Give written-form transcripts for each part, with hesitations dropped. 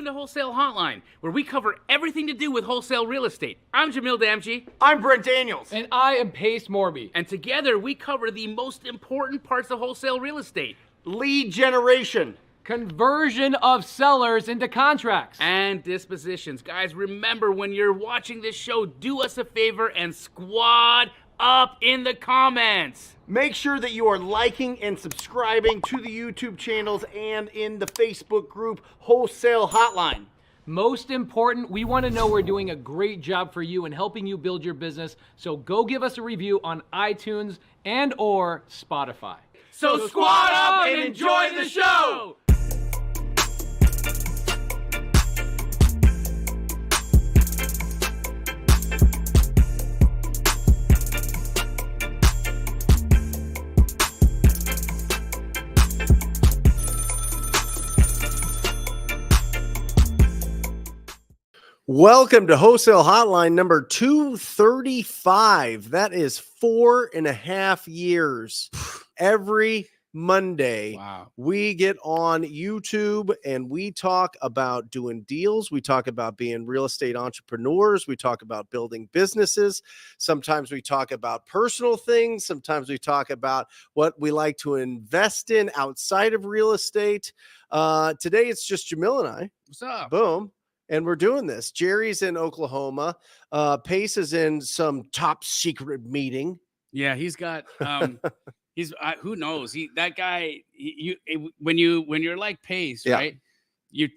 Welcome to Wholesale Hotline, where we cover everything to do with wholesale real estate. I'm Jamil Damji. I'm Brent Daniels. And I am Pace Morby. And together we cover the most important parts of wholesale real estate. Lead generation. Conversion of sellers into contracts. And dispositions. Guys, remember when you're watching this show, do us a favor and squad up in the comments. Make sure that you are liking and subscribing to the YouTube channels and in the Facebook group Wholesale Hotline. Most important, we want to know we're doing a great job for you and helping you build your business. So go give us a review on iTunes and or Spotify. So squad up and enjoy the show. Welcome to Wholesale Hotline number 235. That is 4.5 years. Every Monday, we get on YouTube and we talk about doing deals. We talk about being real estate entrepreneurs. We talk about building businesses. Sometimes we talk about personal things. Sometimes we talk about what we like to invest in outside of real estate. Today, it's just Jamil and I. What's up? Boom. And we're doing this. Jerry's in Oklahoma. Pace is in some top secret meeting. Yeah, he's got who knows? That guy when you're like Pace, yeah. right? You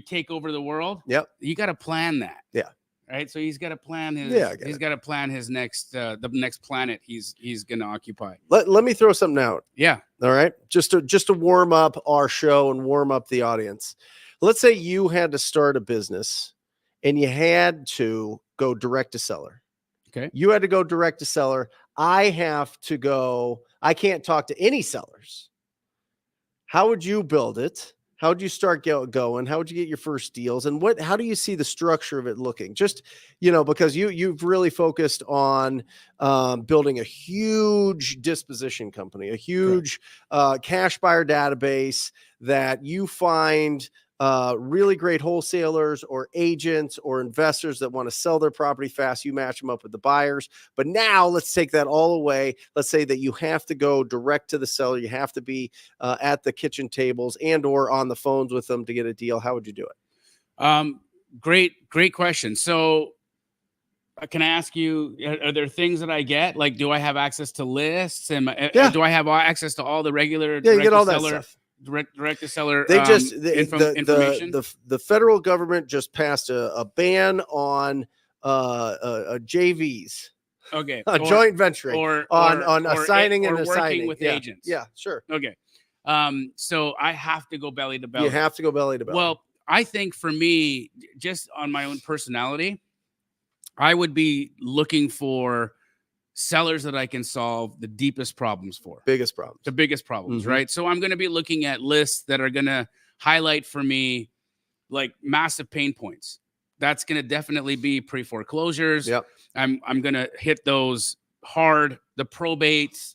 take over the world. Yep. You got to plan that. Yeah. Right? So he's got to plan his he's got to plan his next the next planet he's going to occupy. Let me throw something out. Yeah. All right? Just to warm up our show and warm up the audience. Let's say you had to start a business and you had to go direct to seller. Okay. You had to go direct to seller. I can't talk to any sellers. How would you build it? How would you start going? How would you get your first deals? And how do you see the structure of it looking? Just, because you've really focused on building a huge disposition company, a huge cash buyer database that you find really great wholesalers or agents or investors that want to sell their property fast. You match them up with the buyers. But now let's take that all away. Let's say that you have to go direct to the seller. You have to be at the kitchen tables and or on the phones with them to get a deal. How would you do it? Great question. So can I ask you, are there things that I get? Like, do I have access to lists? And do I have access to all the regular you get all that stuff. Direct to seller. They just information. The federal government just passed a ban on JVs. Okay, joint venturing on assigning and working assigning with agents. Yeah, sure. Okay, so I have to go belly to belly. You have to go belly to belly. Well, I think for me, just on my own personality, I would be looking for sellers that I can solve the deepest problems for. The biggest problems, right? So I'm going to be looking at lists that are going to highlight for me like massive pain points. That's going to definitely be pre-foreclosures. Yep. I'm going to hit those hard. The probates,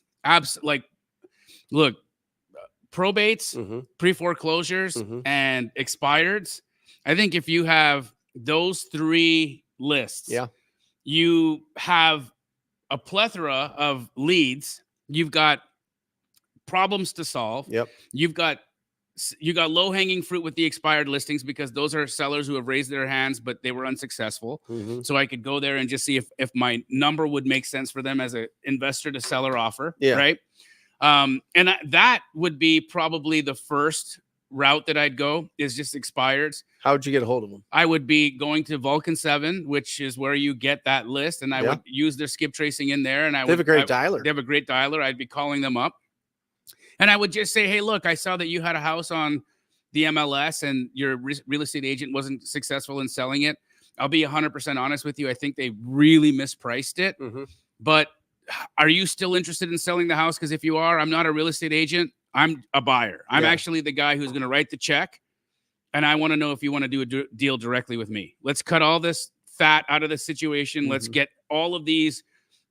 probates, pre-foreclosures, and expireds. I think if you have those three lists, you have a plethora of leads. You've got problems to solve. Yep. You got low-hanging fruit with the expired listings because those are sellers who have raised their hands, but they were unsuccessful. So I could go there and just see if my number would make sense for them as an investor to seller offer. Yeah. Right. That would be probably the first route that I'd go is just expireds. How would you get a hold of them? I would be going to Vulcan 7, which is where you get that list, and I would use their skip tracing in there. And they have a great dialer. They have a great dialer. I'd be calling them up, and I would just say, "Hey, look, I saw that you had a house on the MLS, and your real estate agent wasn't successful in selling it. I'll be 100% honest with you. I think they really mispriced it. But are you still interested in selling the house? Because if you are, I'm not a real estate agent. I'm a buyer. I'm actually the guy who's going to write the check. And I want to know if you want to do a deal directly with me. Let's cut all this fat out of the situation. Let's get all of these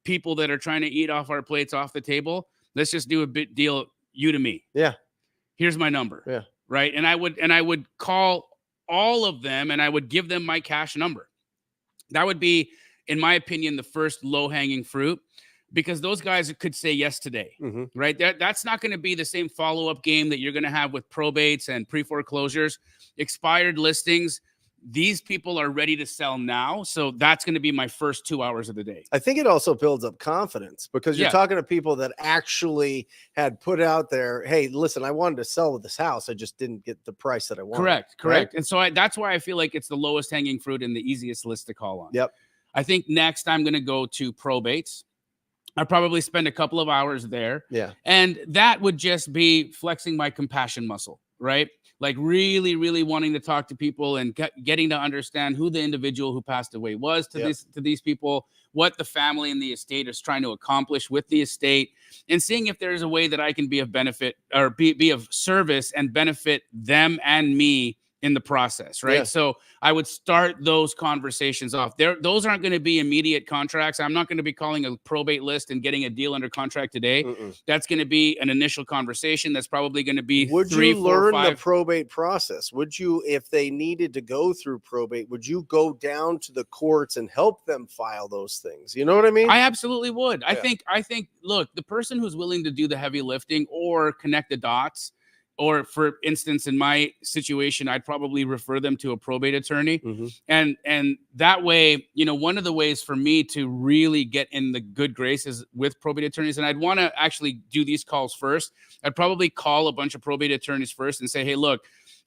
people that are trying to eat off our plates off the table. Let's just do a bit deal, you to me. Yeah. Here's my number. Yeah. Right. And I would call all of them and I would give them my cash number. That would be, in my opinion, the first low-hanging fruit, because those guys could say yes today, right? That's not going to be the same follow-up game that you're going to have with probates and pre-foreclosures, expired listings. These people are ready to sell now. So that's going to be my first 2 hours of the day. I think it also builds up confidence, because you're talking to people that actually had put out there, hey, listen, I wanted to sell this house. I just didn't get the price that I wanted. Correct. Right? And so that's why I feel like it's the lowest hanging fruit and the easiest list to call on. Yep. I think next I'm going to go to probates. I probably spend a couple of hours there. Yeah. And that would just be flexing my compassion muscle, right? Like really, really wanting to talk to people and getting to understand who the individual who passed away was to these people, what the family and the estate is trying to accomplish with the estate, and seeing if there's a way that I can be of benefit or be of service and benefit them and me in the process, right? Yeah. So I would start those conversations off there. Those aren't going to be immediate contracts. I'm not going to be calling a probate list and getting a deal under contract today. That's going to be an initial conversation. That's probably going to be Would 3, you 4, learn 5. the probate process? Would you, if they needed to go through probate, would you go down to the courts and help them file those things? You know what I mean? I absolutely would. Yeah. I think, look, the person who's willing to do the heavy lifting or connect the dots, or for instance, in my situation, I'd probably refer them to a probate attorney. And that way, you know, one of the ways for me to really get in the good graces with probate attorneys, and I'd want to actually do these calls first. I'd probably call a bunch of probate attorneys first and say, hey, look,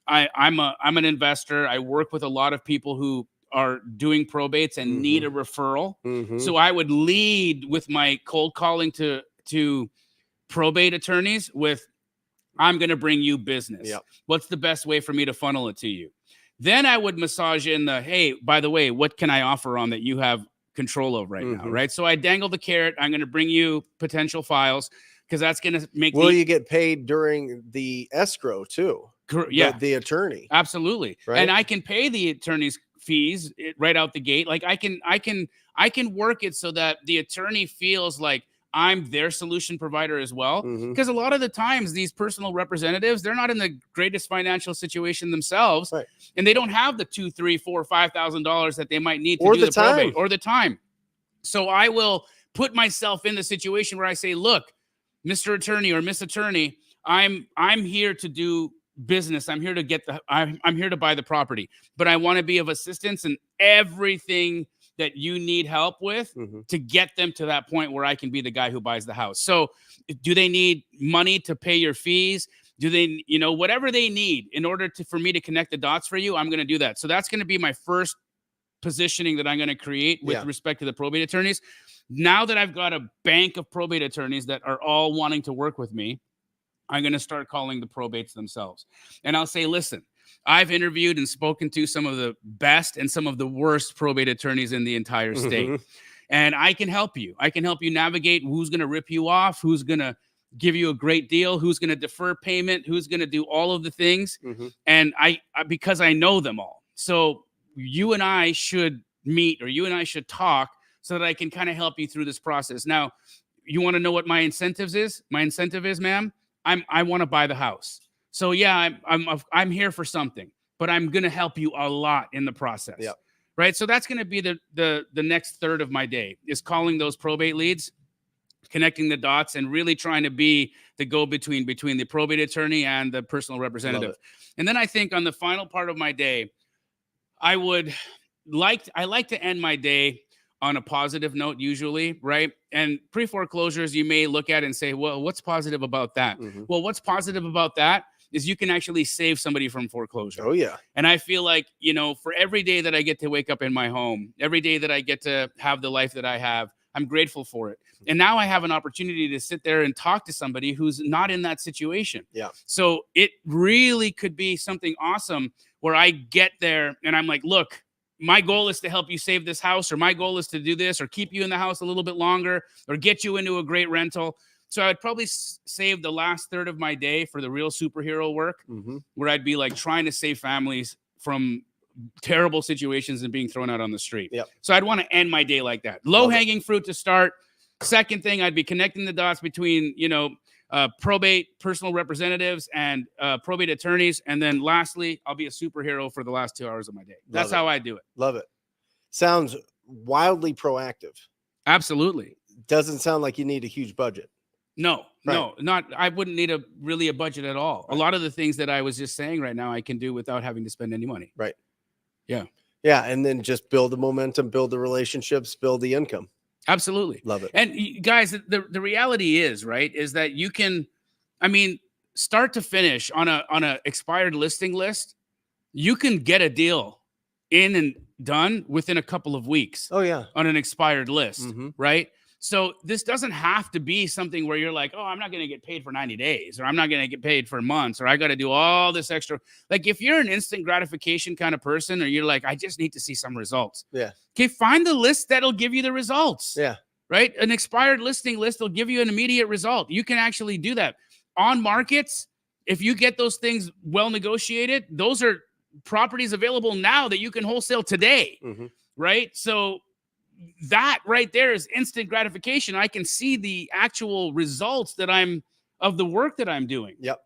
I'm an investor. I work with a lot of people who are doing probates and need a referral. So I would lead with my cold calling to probate attorneys with, I'm going to bring you business. Yep. What's the best way for me to funnel it to you? Then I would massage in the, hey, by the way, what can I offer on that you have control of right now, right? So I dangle the carrot. I'm going to bring you potential files, because that's going to make Will you get paid during the escrow too? Yeah. The attorney. Absolutely. Right? And I can pay the attorney's fees right out the gate. Like I can work it so that the attorney feels like I'm their solution provider as well. Because a lot of the times these personal representatives, they're not in the greatest financial situation themselves. Right. And And they don't have the $2,000, $3,000, $4,000, $5,000 that they might need to Or do the the probate time. or the time. So I will put myself in the situation where I say, look, Mr. Attorney or Miss Attorney, I'm here to do business. I'm here to I'm here to buy the property, but I want to be of assistance in everything that you need help with to get them to that point where I can be the guy who buys the house. So do they need money to pay your fees? Do they, you know, whatever they need in order for me to connect the dots for you, I'm going to do that. So that's going to be my first positioning that I'm going to create with respect to the probate attorneys. Now that I've got a bank of probate attorneys that are all wanting to work with me, I'm going to start calling the probates themselves. And I'll say, listen, I've interviewed and spoken to some of the best and some of the worst probate attorneys in the entire state. And I can help you. I can help you navigate who's going to rip you off, who's going to give you a great deal, who's going to defer payment, who's going to do all of the things. And I because I know them all. So you and I should meet, or you and I should talk, so that I can kind of help you through this process. Now, you want to know what my incentives is? My incentive is, ma'am, I want to buy the house. So yeah, I'm here for something, but I'm going to help you a lot in the process. Yep. Right. So that's going to be the next third of my day, is calling those probate leads, connecting the dots, and really trying to be the go-between between the probate attorney and the personal representative. And then I think on the final part of my day, I like to end my day on a positive note usually, right? And pre-foreclosures, you may look at it and say, well, what's positive about that? Well, what's positive about that is you can actually save somebody from foreclosure. Oh, yeah. And I feel like, you know, for every day that I get to wake up in my home, every day that I get to have the life that I have, I'm grateful for it. And now I have an opportunity to sit there and talk to somebody who's not in that situation. Yeah. So it really could be something awesome where I get there and I'm like, look, my goal is to help you save this house, or my goal is to do this, or keep you in the house a little bit longer, or get you into a great rental. So I would probably save the last third of my day for the real superhero work, where I'd be like trying to save families from terrible situations and being thrown out on the street. Yep. So I'd want to end my day like that. Low hanging fruit to start. Second thing, I'd be connecting the dots between, you know, probate personal representatives and probate attorneys. And then lastly, I'll be a superhero for the last 2 hours of my day. That's how I do it. Love it. Sounds wildly proactive. Absolutely. Doesn't sound like you need a huge budget. No, Right. no, not. I wouldn't need really a budget at all. Right. A lot of the things that I was just saying right now, I can do without having to spend any money. Right. Yeah. Yeah. And then just build the momentum, build the relationships, build the income. Absolutely. Love it. And guys, the reality is, right, is that you can, I mean, start to finish on a expired listing list, you can get a deal in and done within a couple of weeks. Oh yeah. On an expired list, Mhm. right? So this doesn't have to be something where you're like, oh, I'm not going to get paid for 90 days, or I'm not going to get paid for months, or I got to do all this extra. Like if you're an instant gratification kind of person, or you're like, I just need to see some results. Yeah. Okay, find the list that'll give you the results. Yeah. Right? An expired listing list will give you an immediate result. You can actually do that. On markets, if you get those things well negotiated, those are properties available now that you can wholesale today. Mm-hmm. Right? So that right there is instant gratification. I can see the actual results of the work that I'm doing. Yep.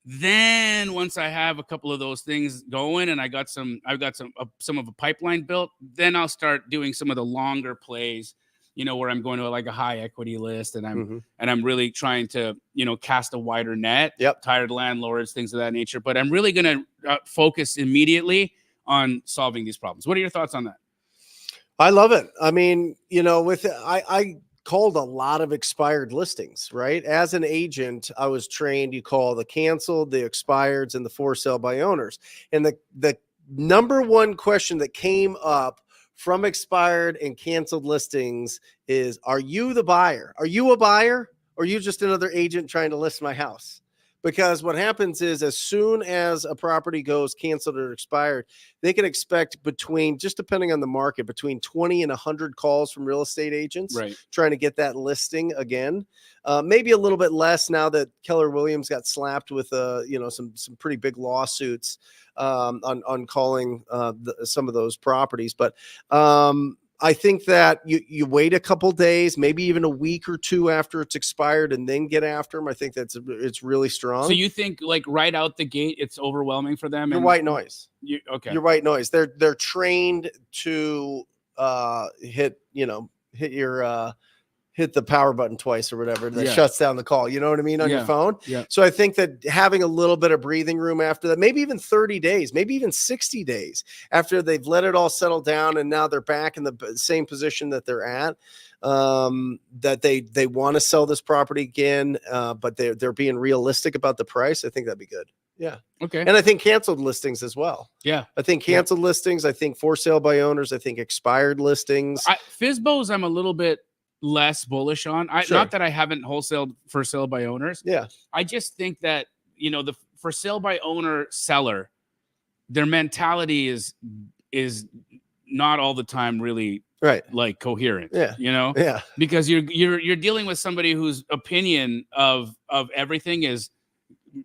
Then once I have a couple of those things going and I've got some of a pipeline built, then I'll start doing some of the longer plays, where I'm going to like a high equity list and I'm really trying to, cast a wider net. Yep. Tired landlords, things of that nature. But I'm really going to focus immediately on solving these problems. What are your thoughts on that? I love it. I mean, I called a lot of expired listings, right? As an agent, I was trained, you call the canceled, the expireds, and the for sale by owners. And the number one question that came up from expired and canceled listings is, are you the buyer? Are you a buyer? Or are you just another agent trying to list my house? Because what happens is as soon as a property goes canceled or expired, they can expect between, just depending on the market, between 20 and 100 calls from real estate agents trying to get that listing again. Maybe a little bit less now that Keller Williams got slapped with some pretty big lawsuits on calling some of those properties. But I think that you wait a couple days, maybe even a week or two after it's expired, and then get after them. I think it's really strong. So you think like right out the gate, it's overwhelming for them? You're white noise. Okay. You're white noise. They're trained to hit the power button twice or whatever that shuts down the call. You know what I mean? On your phone. Yeah. So I think that having a little bit of breathing room after that, maybe even 30 days, maybe even 60 days after they've let it all settle down and now they're back in the same position that they're at, that they want to sell this property again, but they're being realistic about the price. I think that'd be good. Yeah. Okay. And I think canceled listings as well. Yeah. I think canceled listings. I think for sale by owners. I think expired listings. FSBOs, I'm a little bit less bullish on. Not that I haven't wholesaled for sale by owners. Yeah. I just think that, the for sale by owner seller, their mentality is not all the time really like coherent. Yeah. Yeah. Because you're dealing with somebody whose opinion of everything is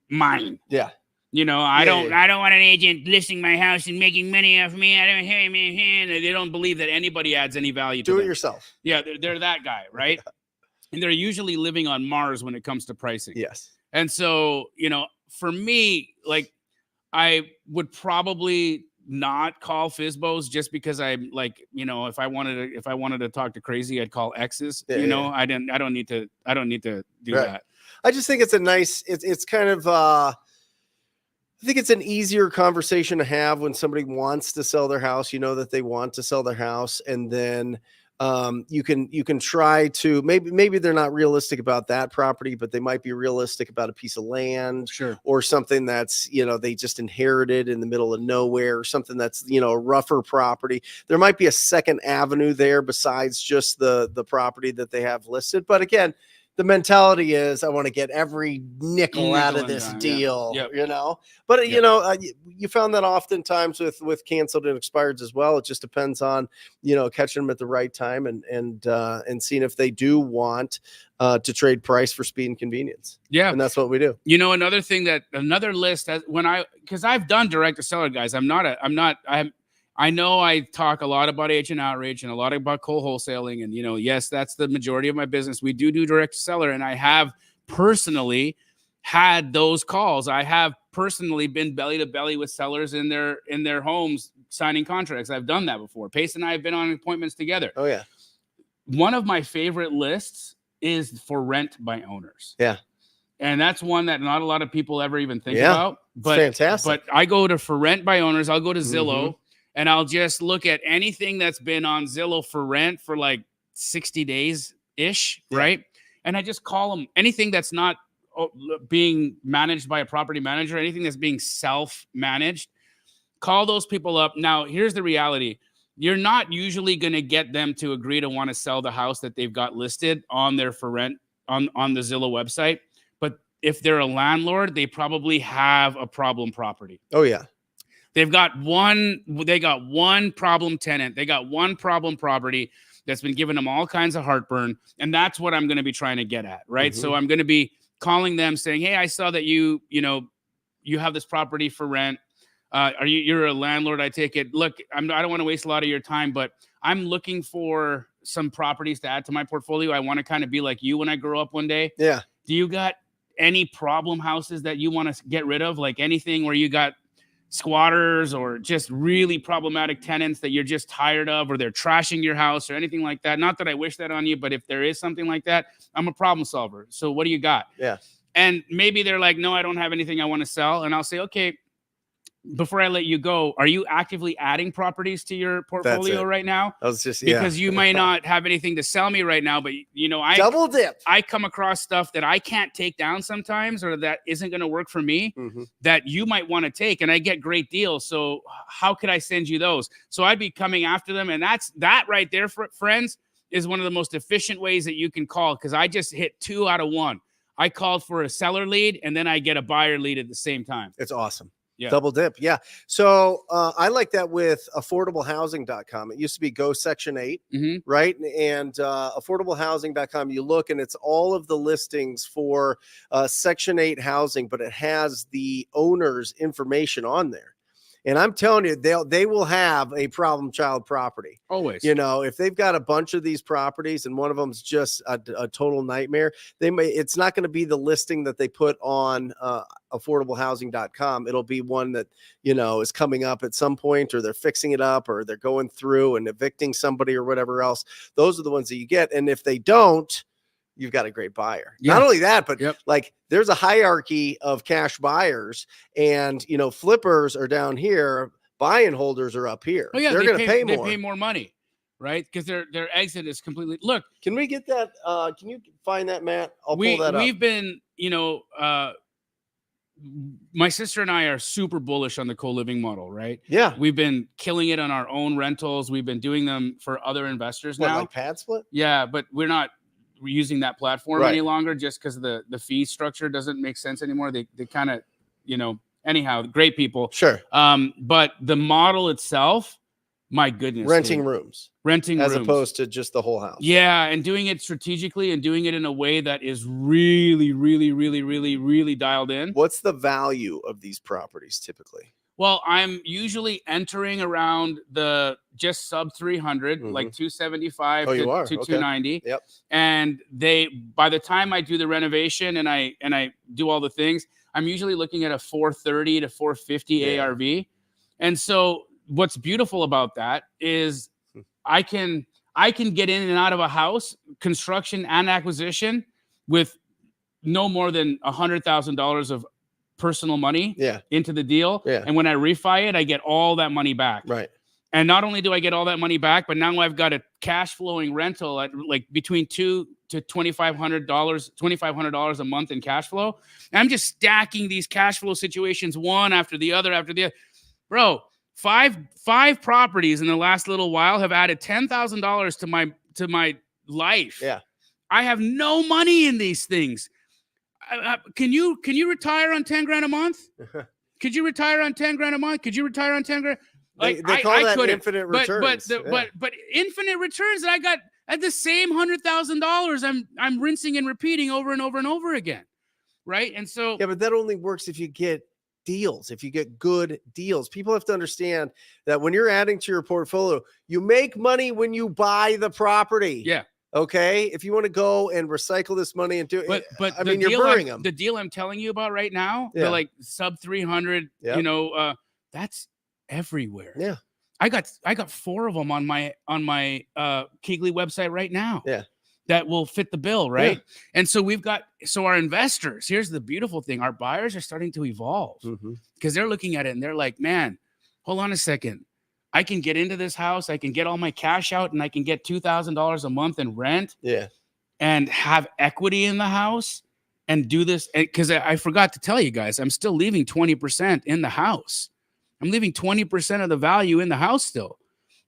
mine. Yeah. I don't want an agent listing my house and making money off me. They don't believe that anybody adds any value to Do them. it yourself. Yeah, they're that guy, right? And they're usually living on Mars when it comes to pricing. Yes. And so, for me, like I would probably not call FSBOs just because I'm like, if I wanted to talk to crazy, I'd call X's. I don't need to do that. I just think it's it's kind of I think it's an easier conversation to have when somebody wants to sell their house, that they want to sell their house. And then you can try to, maybe they're not realistic about that property, but they might be realistic about a piece of land or something that's, they just inherited in the middle of nowhere, or something that's, a rougher property. There might be a second avenue there besides just the property that they have listed. But again, the mentality is I want to get every nickel out of this deal, but you found that oftentimes with canceled and expireds as well. It just depends on, catching them at the right time and seeing if they do want to trade price for speed and convenience. Yeah. And that's what we do. Another list because I've done direct to seller, guys. I know I talk a lot about agent outreach and a lot about wholesaling, and yes, that's the majority of my business. We do direct to seller, and I have personally had those calls. I have personally been belly to belly with sellers in their homes signing contracts. I've done that before. Pace and I have been on appointments together. Oh yeah. One of my favorite lists is for rent by owners. Yeah. And that's one that not a lot of people ever even think about. But fantastic. But I go to for rent by owners. I'll go to Zillow and I'll just look at anything that's been on Zillow for rent for like 60 days ish, right? And I just call them anything that's not being managed by a property manager, anything that's being self-managed, call those people up. Now, here's the reality. You're not usually going to get them to agree to want to sell the house that they've got listed on their for rent on the Zillow website. But if they're a landlord, they probably have a problem property. Oh yeah. They got one problem tenant. They got one problem property that's been giving them all kinds of heartburn. And that's what I'm going to be trying to get at, right? So I'm going to be calling them saying, hey, I saw that you have this property for rent. You're a landlord, I take it. Look, I don't want to waste a lot of your time, but I'm looking for some properties to add to my portfolio. I want to kind of be like you when I grow up one day. Yeah. Do you got any problem houses that you want to get rid of? Like anything where you got squatters or just really problematic tenants that you're just tired of, or they're trashing your house or anything like that? Not that I wish that on you, but if there is something like that, I'm a problem solver. So what do you got? Yeah. And maybe they're like, no, I don't have anything I want to sell. And I'll say, okay, before I let you go, are you actively adding properties to your portfolio right now? I was just because you might not have anything to sell me right now, but I double dip. I come across stuff that I can't take down sometimes, or that isn't going to work for me, that you might want to take, and I get great deals. So how could I send you those? So I'd be coming after them, and that right there, friends, is one of the most efficient ways that you can call, because I just hit 2 out of 1. I called for a seller lead, and then I get a buyer lead at the same time. It's awesome. Yeah. Double dip. Yeah. So I like that with affordablehousing.com. It used to be Go Section 8, right? And affordablehousing.com, you look and it's all of the listings for Section 8 housing, but it has the owner's information on there. And I'm telling you, they will have a problem child property. Always. If they've got a bunch of these properties and one of them's just a total nightmare, it's not going to be the listing that they put on affordablehousing.com. It'll be one that, is coming up at some point, or they're fixing it up, or they're going through and evicting somebody or whatever else. Those are the ones that you get. And if they don't, you've got a great buyer. Not only that, but like there's a hierarchy of cash buyers, and flippers are down here, buy and holders are up here. Oh yeah, they're going to pay more. They pay more money, right? Because their exit is completely. Look, can we get that? Can you find that, Matt? I'll pull that up. We've been, my sister and I are super bullish on the co-living model, right? Yeah, we've been killing it on our own rentals. We've been doing them for other investors now, like pad split. Yeah, but we're not using that platform any longer, just because the fee structure doesn't make sense anymore. They kind of, anyhow, great people. Sure. But the model itself, my goodness, renting rooms as opposed to just the whole house. Yeah. And doing it strategically and doing it in a way that is really, really, really, really, really dialed in. What's the value of these properties typically? Well, I'm usually entering around the just sub 300, like 275 to 290. Yep. And by the time I do the renovation and I do all the things, I'm usually looking at a 430 to 450 ARV. And so what's beautiful about that is I can get in and out of a house, construction and acquisition, with no more than $100,000 of personal money into the deal. And when I refi it, I get all that money back. Right. And not only do I get all that money back, but now I've got a cash flowing rental at like between $200 to $2,500 a month in cash flow. And I'm just stacking these cash flow situations one after the other Bro, five properties in the last little while have added $10,000 to my life. Yeah. I have no money in these things. Can you retire on 10 grand a month? Could you retire on 10 grand a month? Could you retire on 10 grand? Like they call that infinite returns. But infinite returns that I got at the same $100,000. I'm rinsing and repeating over and over and over again. Right. And so, but that only works if you get deals, if you get good deals. People have to understand that when you're adding to your portfolio, you make money when you buy the property. Yeah. Okay. If you want to go and recycle this money and do it, but I the mean, you're deal burying them. The deal I'm telling you about right now, Yeah. the like sub 300, Yep. you know, that's everywhere. Yeah. I got 4 of them on my Keegley website right now. Yeah. That will fit the bill, right? And so our investors, here's the beautiful thing. Our buyers are starting to evolve because they're looking at it and they're like, man, hold on a second. I can get into this house. I can get all my cash out and I can get $2,000 a month in rent. Yeah. And have equity in the house and do this. Because I forgot to tell you guys, I'm still leaving 20% in the house. I'm leaving 20% of the value in the house still.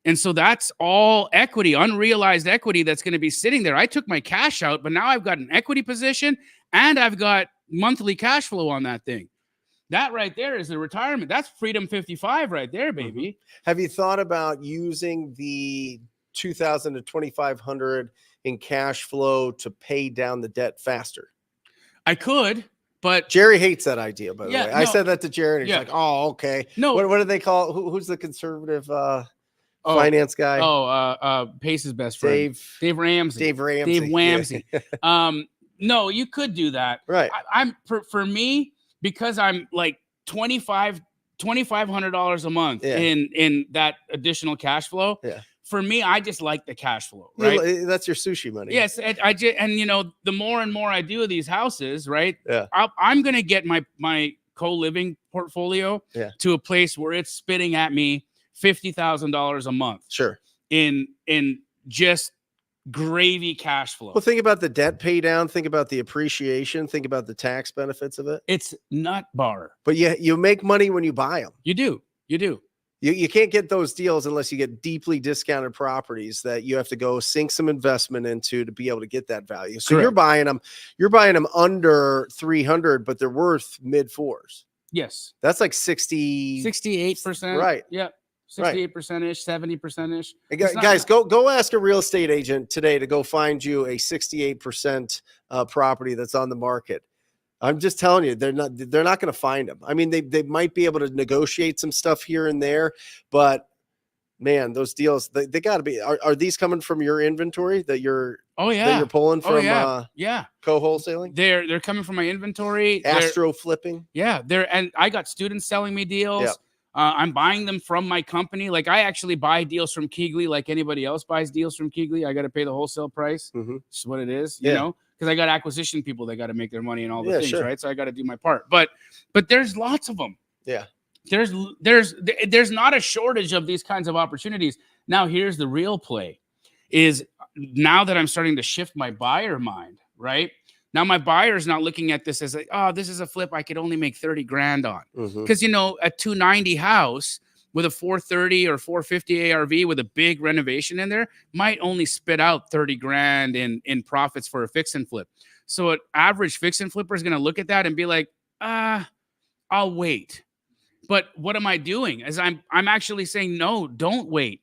And so that's all equity, unrealized equity that's going to be sitting there. I took my cash out, but now I've got an equity position and I've got monthly cash flow on that thing. That right there is the retirement. That's Freedom 55 right there, baby. Have you thought about using the 2,000 to 2,500 in cash flow to pay down the debt faster? I could, but Jerry hates that idea, by the way. I no. said that to Jerry and he's like, oh, okay. No. What do they call who's the conservative finance guy? Pace's best friend. Dave Ramsey. Dave Wamsey. No, you could do that. Right. I'm for me, because I'm like $2,500 a month in that additional cash flow. Yeah. For me, I just like the cash flow, right? That's your sushi money. Yes, and you know, the more and more I do of these houses, right? Yeah. I'm gonna get my co-living portfolio to a place where it's spitting at me $50,000 a month. Sure. In just gravy cash flow. Well, think about the debt pay down. Think about the appreciation. Think about the tax benefits of it. It's nut bar. But you make money when you buy them. You do. You can't get those deals unless you get deeply discounted properties that you have to go sink some investment into to be able to get that value. So you're buying them under 300, but they're worth mid 4s. Yes. That's like 68%. Right. Yep. 68%ish, 70%ish. Guys, go ask a real estate agent today to go find you a 68% property that's on the market. I'm just telling you, they're not going to find them. I mean, they might be able to negotiate some stuff here and there, but man, those deals, they got to be. Are these coming from your inventory that you're? Oh yeah, that you're pulling from. Co-wholesaling. They're coming from my inventory. Astro Flipping. Yeah, and I got students selling me deals. Yep. I'm buying them from my company. Like I actually buy deals from Keegley, like anybody else buys deals from Keegley. I got to pay the wholesale price. It's what it is, you know. Because I got acquisition people that got to make their money and all the things, right? So I got to do my part. But there's lots of them. Yeah. There's not a shortage of these kinds of opportunities. Now, here's the real play is now that I'm starting to shift my buyer mind, right? Now my buyer is not looking at this as like, oh, this is a flip I could only make 30 grand on. Because, you know, a 290 house with a 430 or 450 ARV with a big renovation in there might only spit out 30 grand in profits for a fix and flip. So an average fix and flipper is going to look at that and be like, I'll wait. But what am I doing? As I'm actually saying, no, don't wait.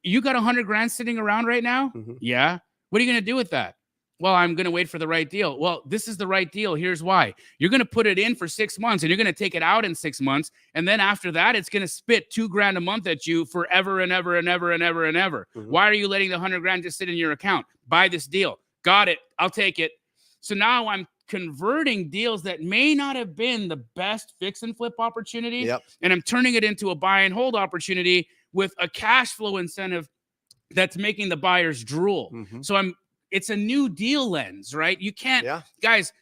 You got 100 grand sitting around right now? Yeah. What are you going to do with that? Well, I'm going to wait for the right deal. Well, this is the right deal. Here's why. You're going to put it in for 6 months and you're going to take it out in 6 months. And then after that, it's going to spit 2 grand a month at you forever and ever and ever and ever and ever. Why are you letting the 100 grand just sit in your account? Buy this deal. Got it. I'll take it. So now I'm converting deals that may not have been the best fix and flip opportunity. And I'm turning it into a buy and hold opportunity with a cash flow incentive that's making the buyers drool. So it's a new deal lens, right? You can't, guys,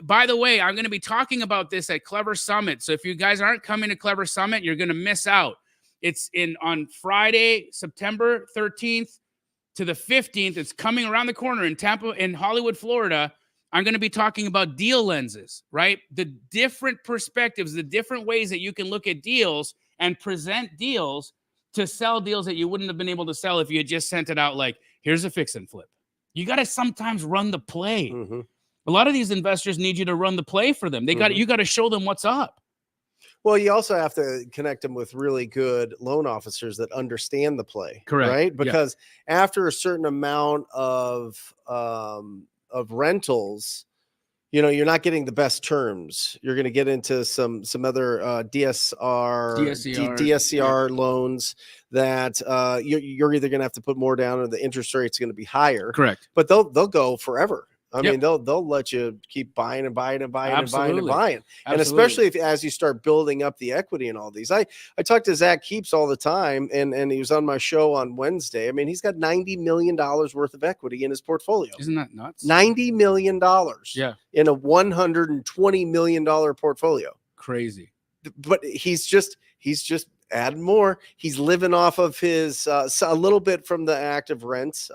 by the way, I'm going to be talking about this at Clever Summit. So if you guys aren't coming to Clever Summit, you're going to miss out. It's on Friday, September 13th to the 15th. It's coming around the corner in Tampa, in Hollywood, Florida. I'm going to be talking about deal lenses, right? The different perspectives, the different ways that you can look at deals and present deals to sell deals that you wouldn't have been able to sell if you had just sent it out like, here's a fix and flip. You got to sometimes run the play. A lot of these investors need you to run the play for them. You got to show them what's up. Well, you also have to connect them with really good loan officers that understand the play. Correct. Right? Because after a certain amount of rentals, you're not getting the best terms. You're going to get into some other DSCR loans that you're either going to have to put more down or the interest rate's going to be higher. Correct. But they'll go forever. I mean, they'll let you keep buying and buying and buying Absolutely. and buying and buying. And Absolutely. especially as you start building up the equity in all these. I talk to Zach Keeps all the time, and he was on my show on Wednesday. I mean, he's got $90 million worth of equity in his portfolio. Isn't that nuts? $90 million in a $120 million portfolio. Crazy. But he's just adding more. He's living off of his a little bit from the active rents,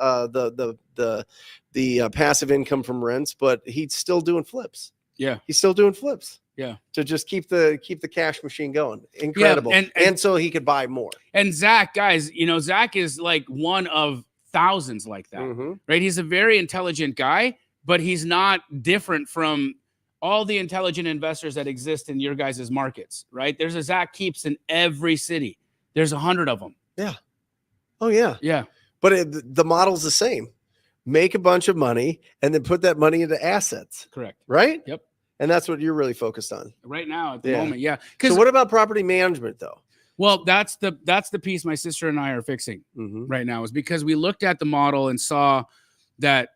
the passive income from rents, but he's still doing flips. Yeah. He's still doing flips. Yeah. To just keep the cash machine going. Incredible. Yeah, and so he could buy more. And Zach, guys, Zach is like one of thousands like that, right? He's a very intelligent guy, but he's not different from all the intelligent investors that exist in your guys' markets, right? There's a Zach Keeps in every city. There's 100 of them. Yeah. Oh, yeah. Yeah. But the model's the same. Make a bunch of money and then put that money into assets. Correct. Right? Yep. And that's what you're really focused on right now at the moment. Yeah. So what about property management though? Well, that's the piece my sister and I are fixing right now, is because we looked at the model and saw that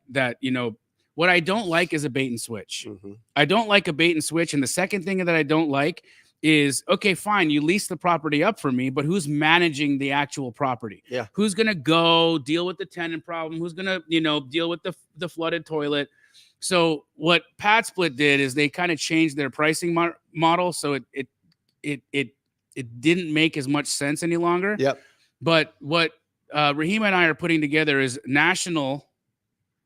what I don't like is a bait and switch. I don't like a bait and switch. And the second thing that I don't like is, okay, fine, you lease the property up for me, but who's managing the actual property? Yeah. Who's going to go deal with the tenant problem? Who's going to, deal with the flooded toilet? So what Pad Split did is they kind of changed their pricing model. So it didn't make as much sense any longer. Yep. But what Raheem and I are putting together is national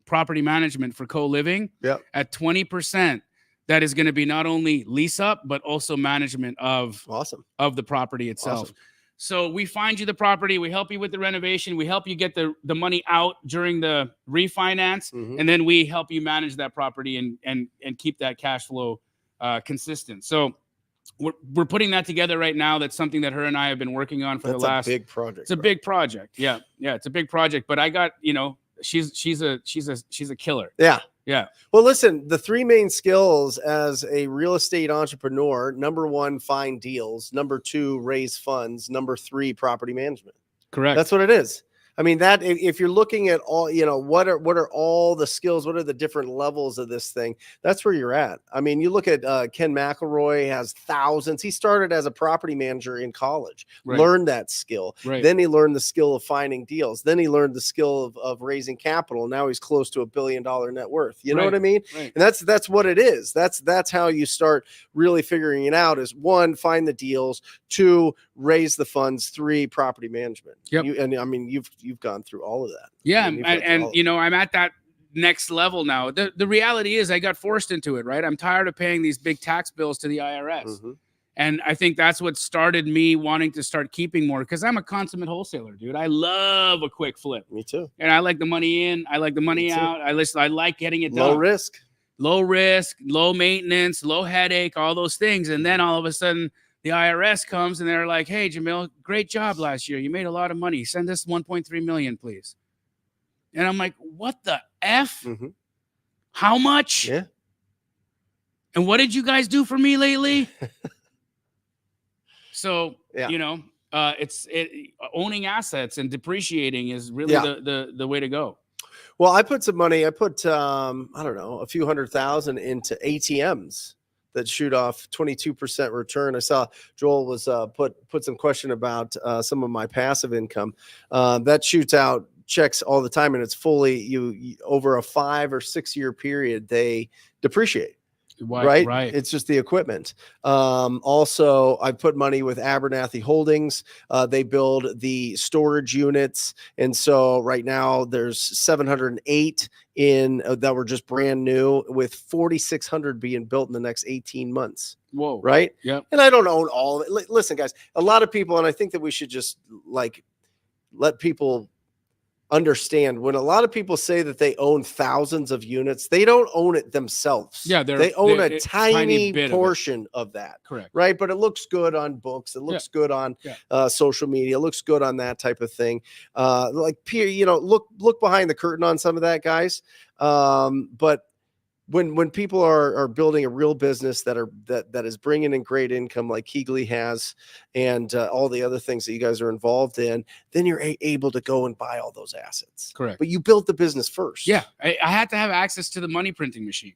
property management for co-living at 20%. That is going to be not only lease up, but also management of the property itself. Awesome. So we find you the property, we help you with the renovation, we help you get the money out during the refinance, and then we help you manage that property and keep that cash flow consistent. So we're putting that together right now. That's something that her and I have been working on for the last big project. It's a big project. Yeah, it's a big project. But I got she's a killer. Yeah. Yeah. Well, listen, the three main skills as a real estate entrepreneur: number one, find deals; number two, raise funds; number three, property management. Correct. That's what it is. I mean, that if you're looking at all, what are all the skills? What are the different levels of this thing? That's where you're at. I mean, you look at Ken McElroy has thousands. He started as a property manager in college, learned that skill. Right. Then he learned the skill of finding deals. Then he learned the skill of raising capital. Now he's close to $1 billion net worth. You know what I mean? Right. And that's what it is. That's how you start really figuring it out. Is one, find the deals; two, raise the funds; three, property management. Yep. And I mean, you've gone through all of that. Yeah, I'm at that next level now. The reality is I got forced into it, right? I'm tired of paying these big tax bills to the IRS. And I think that's what started me wanting to start keeping more, because I'm a consummate wholesaler, dude. I love a quick flip. Me too. And I like the money in, I like the money out. I like getting it done. Low risk, low maintenance, low headache, all those things. And then all of a sudden the IRS comes and they're like, "Hey, Jamil, great job last year. You made a lot of money. Send us 1.3 million, please." And I'm like, "What the F? How much? Yeah. And what did you guys do for me lately?" So, owning assets and depreciating is really the way to go. Well, I put some money. I put I don't know, a few $100,000 into ATMs that shoot off 22% return. I saw Joel was put some question about some of my passive income that shoots out checks all the time, and it's fully you over a 5 or 6 year period they depreciate. Right. It's just the equipment. Also, I put money with Abernathy Holdings. They build the storage units, and so right now there's 708 in that were just brand new, with 4,600 being built in the next 18 months. Whoa! Right? Yeah. And I don't own all of it. Listen, guys, a lot of people, and I think that we should just let people understand, when a lot of people say that they own thousands of units, they don't own it themselves. Yeah, they own a tiny portion of that. Correct. Right. But it looks good on books. It looks good on social media. It looks good on that type of thing. Look behind the curtain on some of that, guys. But when people are building a real business that is bringing in great income like Keegley has, and all the other things that you guys are involved in, then you're able to go and buy all those assets. Correct. But you built the business first. Yeah, I had to have access to the money printing machine,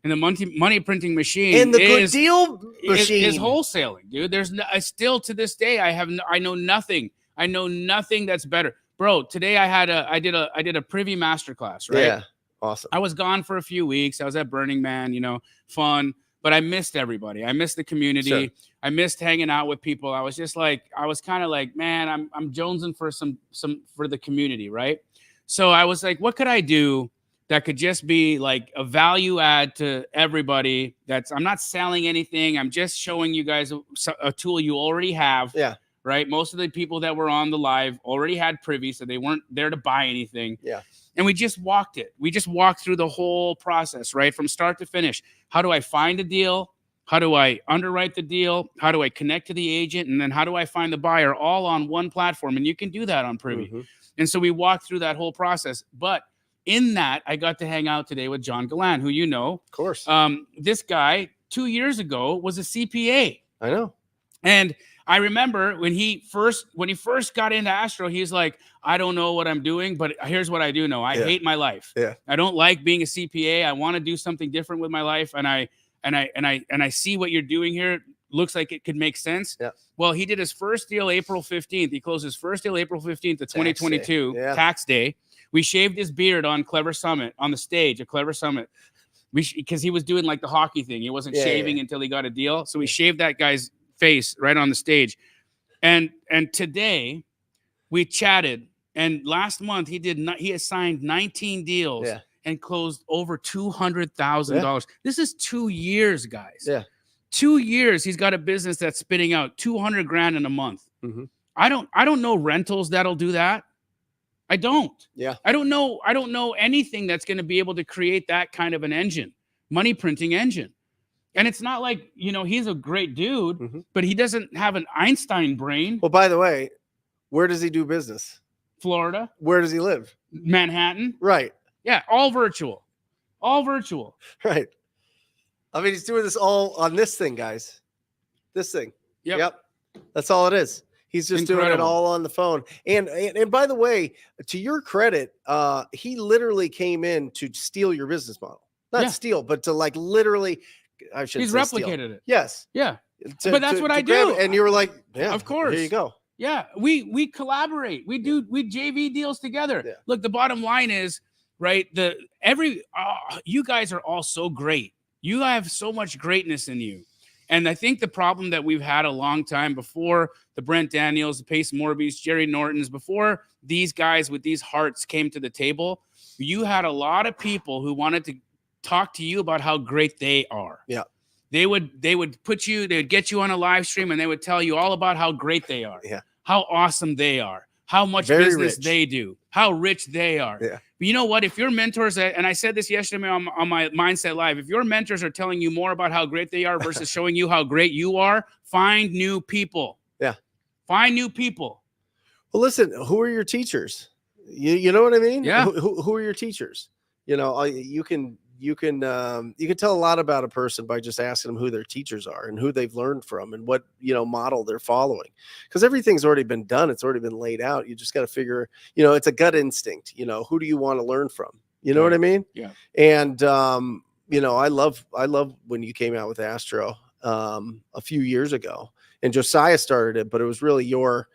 and the money printing machine and the good deal machine is wholesaling, dude. There's still to this day I know nothing. I know nothing that's better, bro. Today I did a privy masterclass, right? Yeah, awesome. I was gone for a few weeks. I was at Burning Man, fun, but I missed everybody. I missed the community. Sure. I missed hanging out with people. I was kind of like, man, I'm jonesing for some for the community, right? So I was like, what could I do that could just be like a value add to everybody? I'm not selling anything. I'm just showing you guys a tool you already have. Yeah. Right. Most of the people that were on the live already had privy, so they weren't there to buy anything. Yeah. And we just walked it. We just walked through the whole process, right? From start to finish. How do I find a deal? How do I underwrite the deal? How do I connect to the agent? And then how do I find the buyer, all on one platform? And you can do that on Privy. Mm-hmm. And so we walked through that whole process. But in that, I got to hang out today with John Gallan, who you know. Of course. This guy 2 years ago was a CPA. I know. And I remember when he first got into Astro, he's like, I don't know what I'm doing, but here's what I do know. I hate my life. Yeah. I don't like being a CPA. I want to do something different with my life. And I see what you're doing here. Looks like it could make sense. Yeah. Well, he did his first deal April 15th. He closed his first deal April 15th of 2022, tax day. We shaved his beard on Clever Summit, on the stage at Clever Summit. Because he was doing like the hockey thing. He wasn't shaving until he got a deal. So we shaved that guy's face right on the stage. And today we chatted, and last month he assigned 19 deals and closed over $200,000. This is 2 years, guys. Yeah. 2 years he's got a business that's spitting out $200,000 in a month. Mm-hmm. I don't know rentals that'll do that. I don't. Yeah. I don't know anything that's going to be able to create that kind of an engine, money printing engine. And it's not like, he's a great dude, but he doesn't have an Einstein brain. Well, by the way, where does he do business? Florida. Where does he live? Manhattan. Right. Yeah. All virtual. Right. I mean, he's doing this all on this thing, guys. This thing. Yep. That's all it is. He's just doing it all on the phone. And by the way, to your credit, he literally came in to steal your business model. Not steal, but to like literally, I should He's say replicated steal. it. Yes. Yeah. But that's what I do. And you were like, yeah, of course. Here you go. Yeah. We collaborate. We JV deals together. Yeah. Look, the bottom line is, right, you guys are all so great. You have so much greatness in you. And I think the problem that we've had a long time before the Brent Daniels, the Pace Morbys, Jerry Nortons, before these guys with these hearts came to the table, you had a lot of people who wanted to talk to you about how great they are. Yeah. They would get you on a live stream and they would tell you all about how great they are. Yeah. How awesome they are. How much Very business rich. they do. How rich they are. Yeah. But you know what? If your mentors, and I said this yesterday on my Mindset Live, if your mentors are telling you more about how great they are versus showing you how great you are, find new people. Yeah. Find new people. Well, listen, who are your teachers? You know what I mean? Yeah. Who are your teachers? You can tell a lot about a person by just asking them who their teachers are and who they've learned from and what, model they're following, because everything's already been done. It's already been laid out. You just got to figure, it's a gut instinct, who do you want to learn from? You know what I mean? Yeah. And, I love when you came out with Astro, a few years ago, and Josiah started it, but it was really your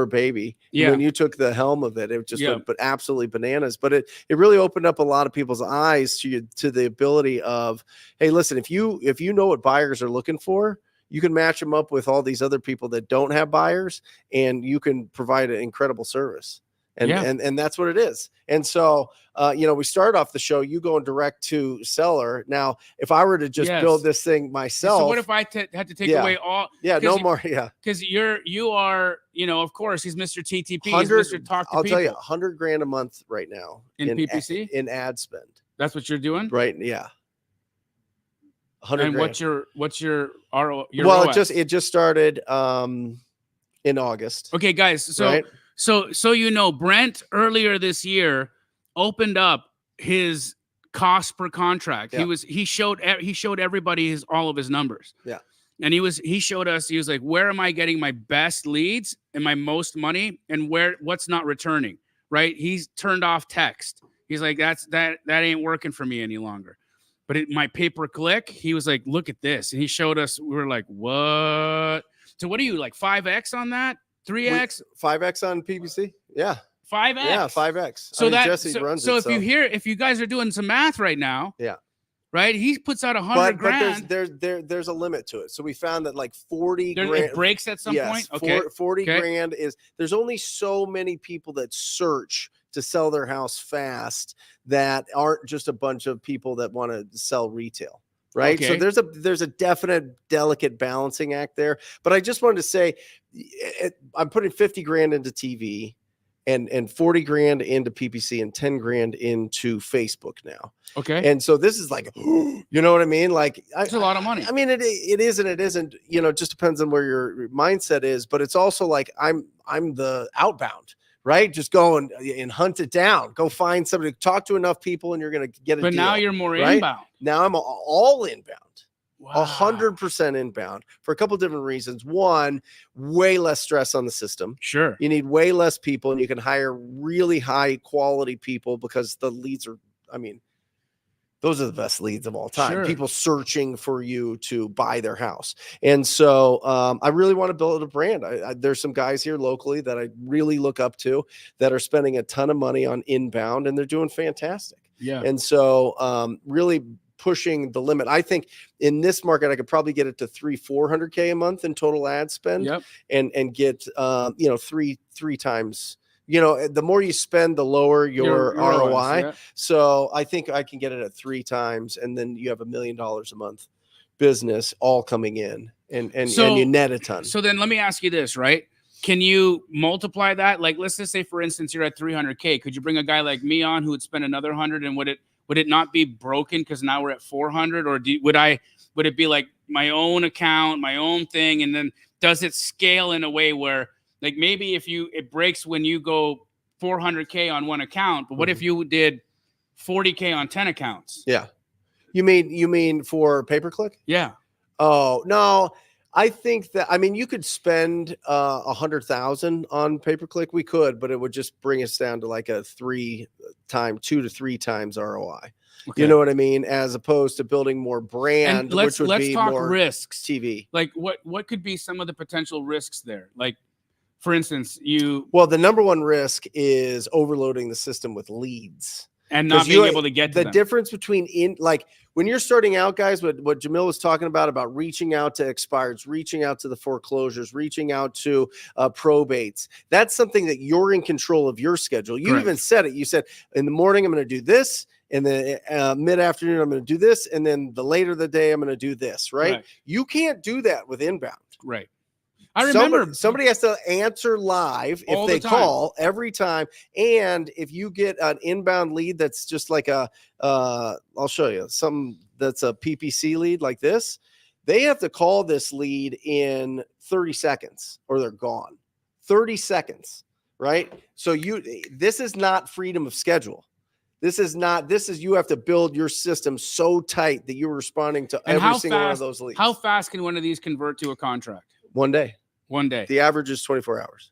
baby. Yeah. And when you took the helm of it, it just went but absolutely bananas. But it really opened up a lot of people's eyes to the ability of, hey, listen, if you know what buyers are looking for, you can match them up with all these other people that don't have buyers, and you can provide an incredible service. And that's what it is. And so, we start off the show, you going direct to seller. Now, if I were to just build this thing myself. So what if I had to take away all? Yeah, no more. Yeah. Because you are, of course, he's Mr. TTP. He's Mr. Talk to I'll people. tell you, $100,000 a month right now in PPC, in ad spend. That's what you're doing, right? Yeah. 100. And what's your RO? Well, it just started in August. Okay, guys. So. Right? So Brent earlier this year opened up his cost per contract. Yeah. He showed everybody all of his numbers. Yeah. And he showed us, he was like, where am I getting my best leads and my most money, and what's not returning, right? He's turned off text. He's like, that ain't working for me any longer. But my pay-per-click, he was like, look at this. And he showed us, we were like, what? So what are you, like 5X on that? 3X? 5X on PPC? Yeah. 5X? Yeah, 5X. So Jesse runs it. If you guys are doing some math right now, yeah, right? He puts out $100 grand. But there's a limit to it. So we found that like 40 grand. It breaks at some point. Okay. 40 grand there's only so many people that search to sell their house fast that aren't just a bunch of people that want to sell retail. Right. Okay. So there's a definite delicate balancing act there. But I just wanted to say I'm putting 50 grand into TV and 40 grand into PPC and 10 grand into Facebook now. Okay. And so this is like, you know what I mean? Like it's a lot of money. I mean, it is and it isn't, it just depends on where your mindset is, but it's also like, I'm the outbound, right? Just go and hunt it down, go find somebody, talk to enough people and you're going to get it. But now you're more right? inbound. Now I'm all inbound. Wow. 100% inbound for a couple of different reasons. One, way less stress on the system. Sure. You need way less people and you can hire really high quality people because the leads are, those are the best leads of all time. Sure. People searching for you to buy their house. And so I really want to build a brand. There's some guys here locally that I really look up to that are spending a ton of money on inbound and they're doing fantastic. Yeah. And so really pushing the limit. I think in this market, I could probably get it to 400K a month in total ad spend. Yep. and get, three times, the more you spend, the lower your ROI. Yeah. So I think I can get it at 3 times. And then you have $1 million a month business all coming in and you net a ton. So then let me ask you this, right? Can you multiply that? Like, let's just say, for instance, you're at 300K. Could you bring a guy like me on who would spend another 100, and would it not be broken because now we're at 400? Or would it be like my own account, my own thing? And then does it scale in a way where, like, maybe it breaks when you go 400K on one account, but what if you did 40K on 10 accounts? Yeah. You mean for pay-per-click? Yeah. Oh, no. I think that, you could spend 100,000 on pay-per-click. We could, but it would just bring us down to like a 2 to 3 times ROI. Okay. You know what I mean? As opposed to building more brand, let's talk more risks. TV. Like what could be some of the potential risks there? Like, for instance, well, the number one risk is overloading the system with leads. And not being able to get to the them. Difference between when you're starting out, guys, what Jamil was talking about reaching out to expireds, reaching out to the foreclosures, reaching out to probates. That's something that you're in control of your schedule. You Correct. Even said it. You said in the morning, I'm going to do this. In the mid-afternoon, I'm going to do this. And then the later of the day, I'm going to do this. Right? You can't do that with inbound. Right. I remember somebody has to answer live if they call every time. And if you get an inbound lead that's just like I'll show you some that's a PPC lead like this, they have to call this lead in 30 seconds or they're gone. 30 seconds, right? So this is not freedom of schedule. This is you have to build your system so tight that you're responding to every single one of those leads. How fast can one of these convert to a contract? 1 day. 1 day. The average is 24 hours.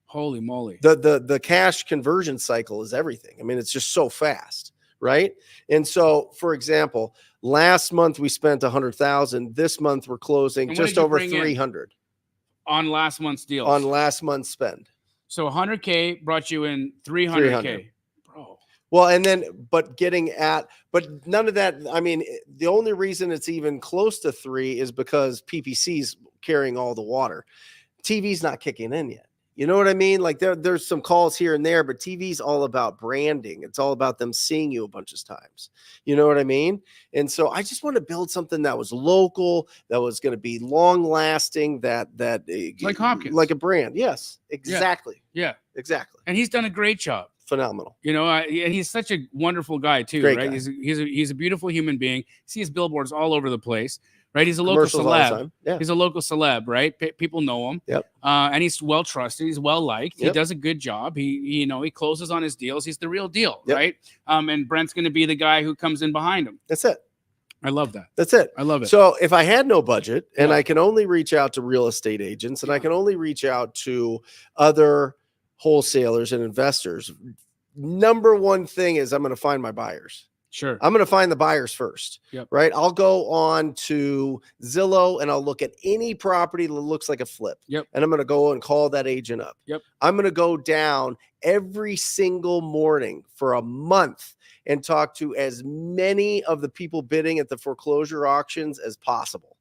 Holy moly. The cash conversion cycle is everything. It's just so fast, right? And so, for example, last month we spent 100,000. This month we're closing just over 300 on last month's deal. On last month's spend. So 100K brought you in 300K. Bro. Well, but none of that. The only reason it's even close to 3 is because PPC's carrying all the water. TV's not kicking in yet. You know what I mean? Like there's some calls here and there, but TV's all about branding. It's all about them seeing you a bunch of times. You know what I mean? And so I just want to build something that was local, that was going to be long lasting, that like Hopkins, like a brand. Yes, exactly. Yeah, exactly. And he's done a great job. Phenomenal. And he's such a wonderful guy too, Great right? Guy. He's a beautiful human being. See his billboards all over the place. right? He's a local Commercials all the celeb. time. Yeah. He's a local celeb, right? People know him. Yep. And he's well trusted. He's well liked. He Yep. does a good job. He closes on his deals. He's the real deal, Yep. right? And Brent's going to be the guy who comes in behind him. That's it. I love that. That's it. I love it. So if I had no budget and Yeah. I can only reach out to real estate agents and I can only reach out to other wholesalers and investors, number one thing is I'm going to find my buyers. Sure. I'm going to find the buyers first, Yep. right? I'll go on to Zillow and I'll look at any property that looks like a flip. Yep. And I'm going to go and call that agent up. Yep. I'm going to go down every single morning for a month and talk to as many of the people bidding at the foreclosure auctions as possible.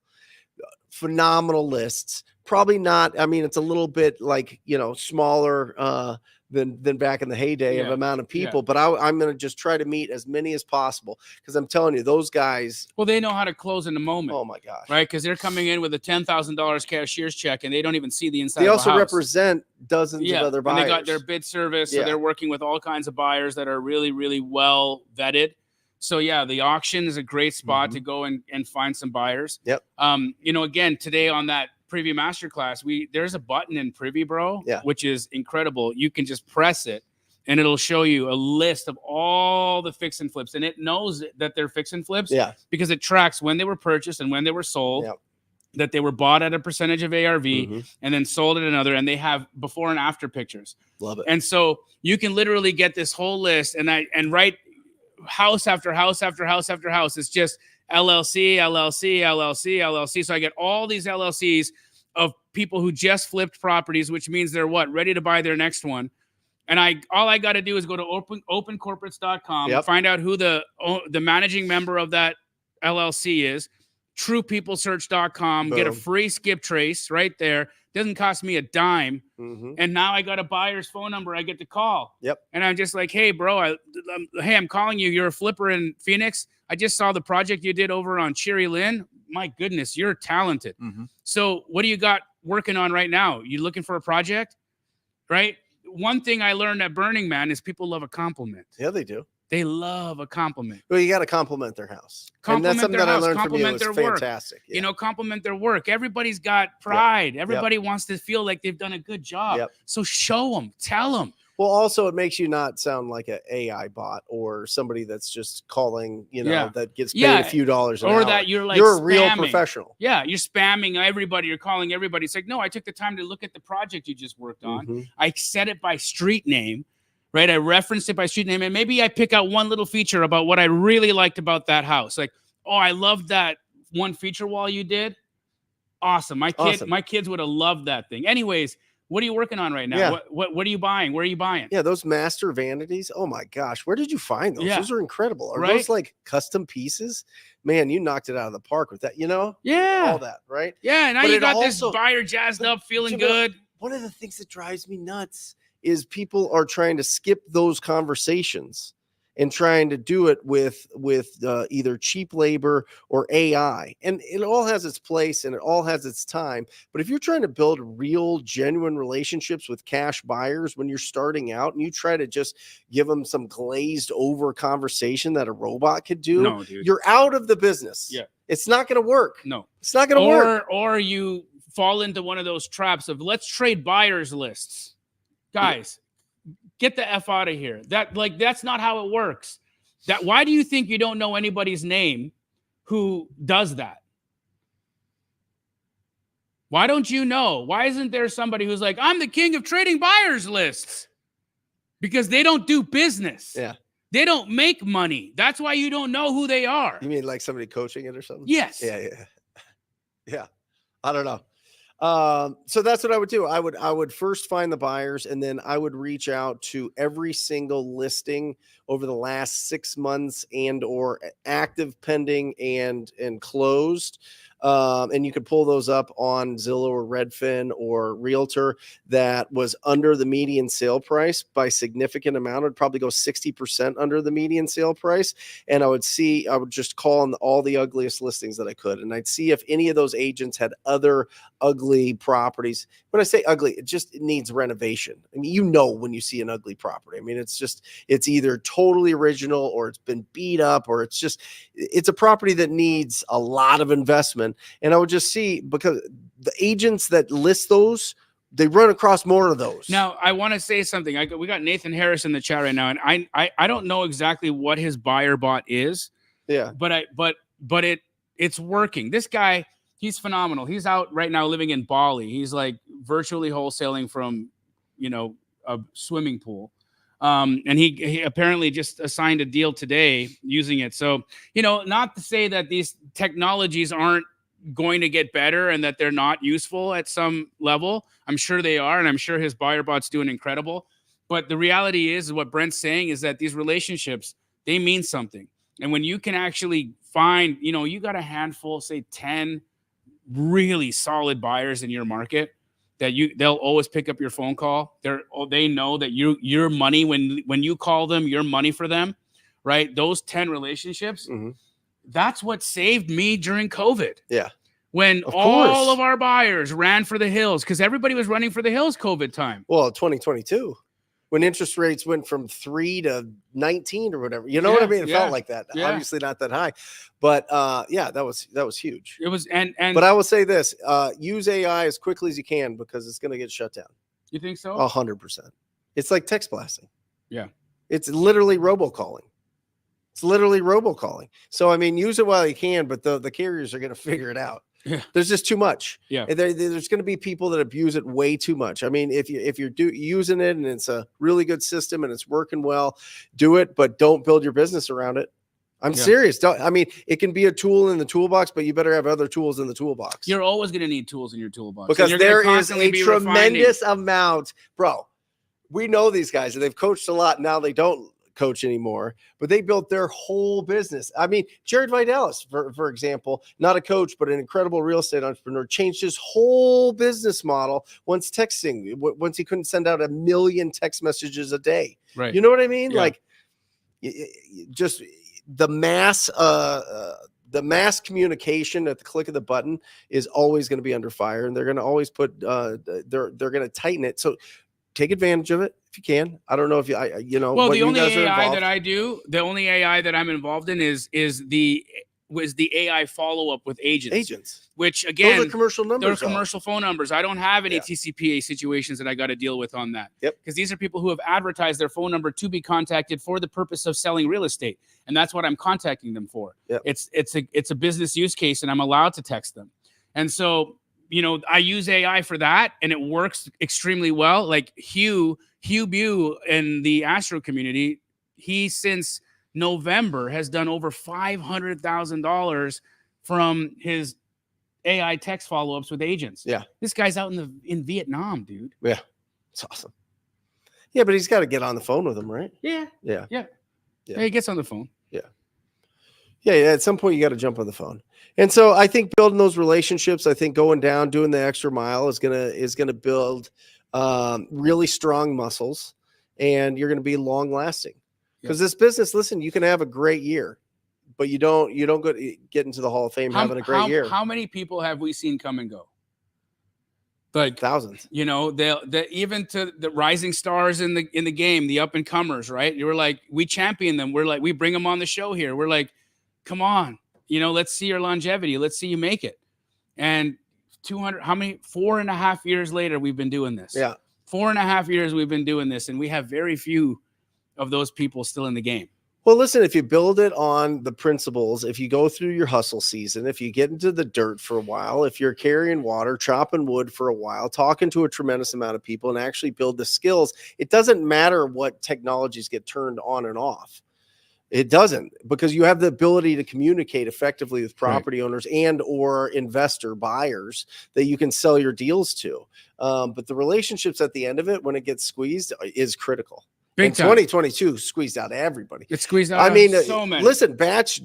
Phenomenal lists. Probably not. I mean, it's a little bit like, smaller than back in the heyday of Yeah. amount of people, but I'm going to just try to meet as many as possible because I'm telling you, those guys. Well, they know how to close in a moment. Oh my gosh. Right, because they're coming in with a $10,000 cashier's check, and they don't even see the inside. They of also a house. represent dozens of other buyers. And they got their bid service, so Yeah. they're working with all kinds of buyers that are really, really well vetted. So yeah, the auction is a great spot to go and find some buyers. Yep. Again, today on that Preview Masterclass, there's a button in Privy, bro, Yeah. which is incredible. You can just press it, and it'll show you a list of all the fix and flips, and it knows that they're fix and flips. Yeah. Because it tracks when they were purchased and when they were sold. Yep. That they were bought at a percentage of ARV Mhm. and then sold at another, and they have before and after pictures. Love it. And so you can literally get this whole list and write house after house after house after house. It's just LLC, LLC, LLC, LLC. So I get all these LLCs of people who just flipped properties, which means they're ready to buy their next one. And all I got to do is go to opencorporates.com, Yep. find out who the managing member of that LLC is, truepeoplesearch.com, get a Boom. free skip trace right there. Doesn't cost me a dime. Mhm. And now I got a buyer's phone number I get to call. Yep. And I'm just like, hey, bro, I'm calling you. You're a flipper in Phoenix. I just saw the project you did over on Cherry Lynn. My goodness, you're talented. So what do you got working on right now? You looking for a project, right? One thing I learned at Burning Man is people love a compliment. Yeah, they do. They love a compliment. Well, you got to compliment their house. And that's Compliment something their that I house, learned from you. compliment It's their work. fantastic. Yeah. Compliment their work. Everybody's got pride. Everybody wants to feel like they've done a good job. Yep. So show them, tell them. Well, also it makes you not sound like an AI bot or somebody that's just calling, that gets paid a few dollars an or hour. that you're You're a real spamming. professional. Yeah, you're spamming everybody. You're calling everybody. It's like, no, I took the time to look at the project you just worked on. Mhm. I said it by street name, right? I referenced it by street name, and maybe I pick out one little feature about what I really liked about that house. Like, oh, I loved that one feature wall you did. Awesome. My kids would have loved that thing. Anyways, what are you working on right now? Yeah. What are you buying? Where are you buying? Yeah, those master vanities. Oh my gosh, where did you find those? Yeah. Those are incredible. Are Right? those like custom pieces? Man, you knocked it out of the park with that. Yeah. All that, right? Yeah, now But you it got this also- buyer jazzed up, feeling Jamil, good. One of the things that drives me nuts is people are trying to skip those conversations and trying to do it with either cheap labor or AI. And it all has its place and it all has its time. But if you're trying to build real, genuine relationships with cash buyers when you're starting out and you try to just give them some glazed over conversation that a robot could do, No, dude. you're out of the business. Yeah. It's not going to work. No. It's not going to work. Or you fall into one of those traps of let's trade buyers lists. Guys, get the F out of here. That's not how it works. Why do you think you don't know anybody's name who does that? Why don't you know? Why isn't there somebody who's like, I'm the king of trading buyers lists? Because they don't do business. Yeah. They don't make money. That's why you don't know who they are. You mean like somebody coaching it or something? Yes. Yeah. I don't know. So that's what I would do. I would first find the buyers, and then I would reach out to every single listing over the last 6 months and or active, pending, and closed. And you could pull those up on Zillow or Redfin or Realtor that was under the median sale price by significant amount. It'd probably go 60% under the median sale price. And I would just call on all the ugliest listings that I could. And I'd see if any of those agents had other ugly properties. When I say ugly, it needs renovation. I mean, when you see an ugly property, I mean, it's either totally original, or it's been beat up, or it's a property that needs a lot of investment. And I would just see, because the agents that list those, they run across more of those. Now, I want to say something. We got Nathan Harris in the chat right now, and I don't know exactly what his buyer bot is. Yeah. But it's working. This guy, he's phenomenal. He's out right now living in Bali. He's like virtually wholesaling from, a swimming pool. And he apparently just assigned a deal today using it. So, not to say that these technologies aren't going to get better and that they're not useful at some level. I'm sure they are, and I'm sure his buyer bot's doing incredible. But the reality is what Brent's saying is that these relationships, they mean something. And when you can actually find, you got a handful, say 10 really solid buyers in your market, that they'll always pick up your phone call. They know that your money, when you call them, your money for them, right? Those 10 relationships, that's what saved me during COVID. Yeah. When all of our buyers ran for the hills, because everybody was running for the hills COVID time. Well, 2022, when interest rates went from 3 to 19 or whatever, you know what I mean? It felt like that. Yeah. Obviously not that high, but that was huge. It was, but I will say this: use AI as quickly as you can, because it's going to get shut down. You think so? 100%. It's like text blasting. Yeah. It's literally robocalling. So, I mean, use it while you can, but the carriers are going to figure it out. Yeah. There's just too much. Yeah. And there's going to be people that abuse it way too much. I mean, if you're using it and it's a really good system and it's working well, do it, but don't build your business around it. I'm serious. It can be a tool in the toolbox, but you better have other tools in the toolbox. You're always going to need tools in your toolbox, because there is a tremendous amount, bro. We know these guys, and they've coached a lot. Now they don't coach anymore, but they built their whole business. I mean, Jared Videlis, for example, not a coach, but an incredible real estate entrepreneur, changed his whole business model once he couldn't send out 1 million text messages a day. Right. You know what I mean? Yeah. Like, just the mass communication at the click of the button is always going to be under fire, and they're going to always put they're going to tighten it. So take advantage of it if you can. I don't know if Well, the only AI that I'm involved in is the AI follow-up with agents, which again, those are commercial numbers. They're commercial phone numbers. I don't have any TCPA situations that I got to deal with on that. Yep. Because these are people who have advertised their phone number to be contacted for the purpose of selling real estate, and that's what I'm contacting them for. Yep. It's a business use case, and I'm allowed to text them. And so, I use AI for that, and it works extremely well. Like Hugh Bew in the Astro community, he since November has done over $500,000 from his AI text follow-ups with agents. Yeah. This guy's out in Vietnam, dude. Yeah. It's awesome. Yeah, but he's got to get on the phone with them, right? Yeah. Yeah. Yeah. Yeah, he gets on the phone. Yeah. At some point you got to jump on the phone. And so I think building those relationships, I think going down, doing the extra mile is gonna build really strong muscles, and you're gonna be long lasting. Because this business, listen, you can have a great year, but you don't get into the Hall of Fame having a great year. How many people have we seen come and go? Like thousands. They even to the rising stars in the game, the up and comers, right? You were like, we champion them. We're like, we bring them on the show here. We're like, come on, let's see your longevity. Let's see you make it. And 4.5 years later, we've been doing this. Yeah. 4.5 years we've been doing this, and we have very few of those people still in the game. Well, listen, if you build it on the principles, if you go through your hustle season, if you get into the dirt for a while, if you're carrying water, chopping wood for a while, talking to a tremendous amount of people, and actually build the skills, it doesn't matter what technologies get turned on and off. It doesn't, because you have the ability to communicate effectively with property owners and or investor buyers that you can sell your deals to. But the relationships at the end of it, when it gets squeezed, is critical. In 2022 squeezed out everybody. It squeezed out. So many. Listen, Batch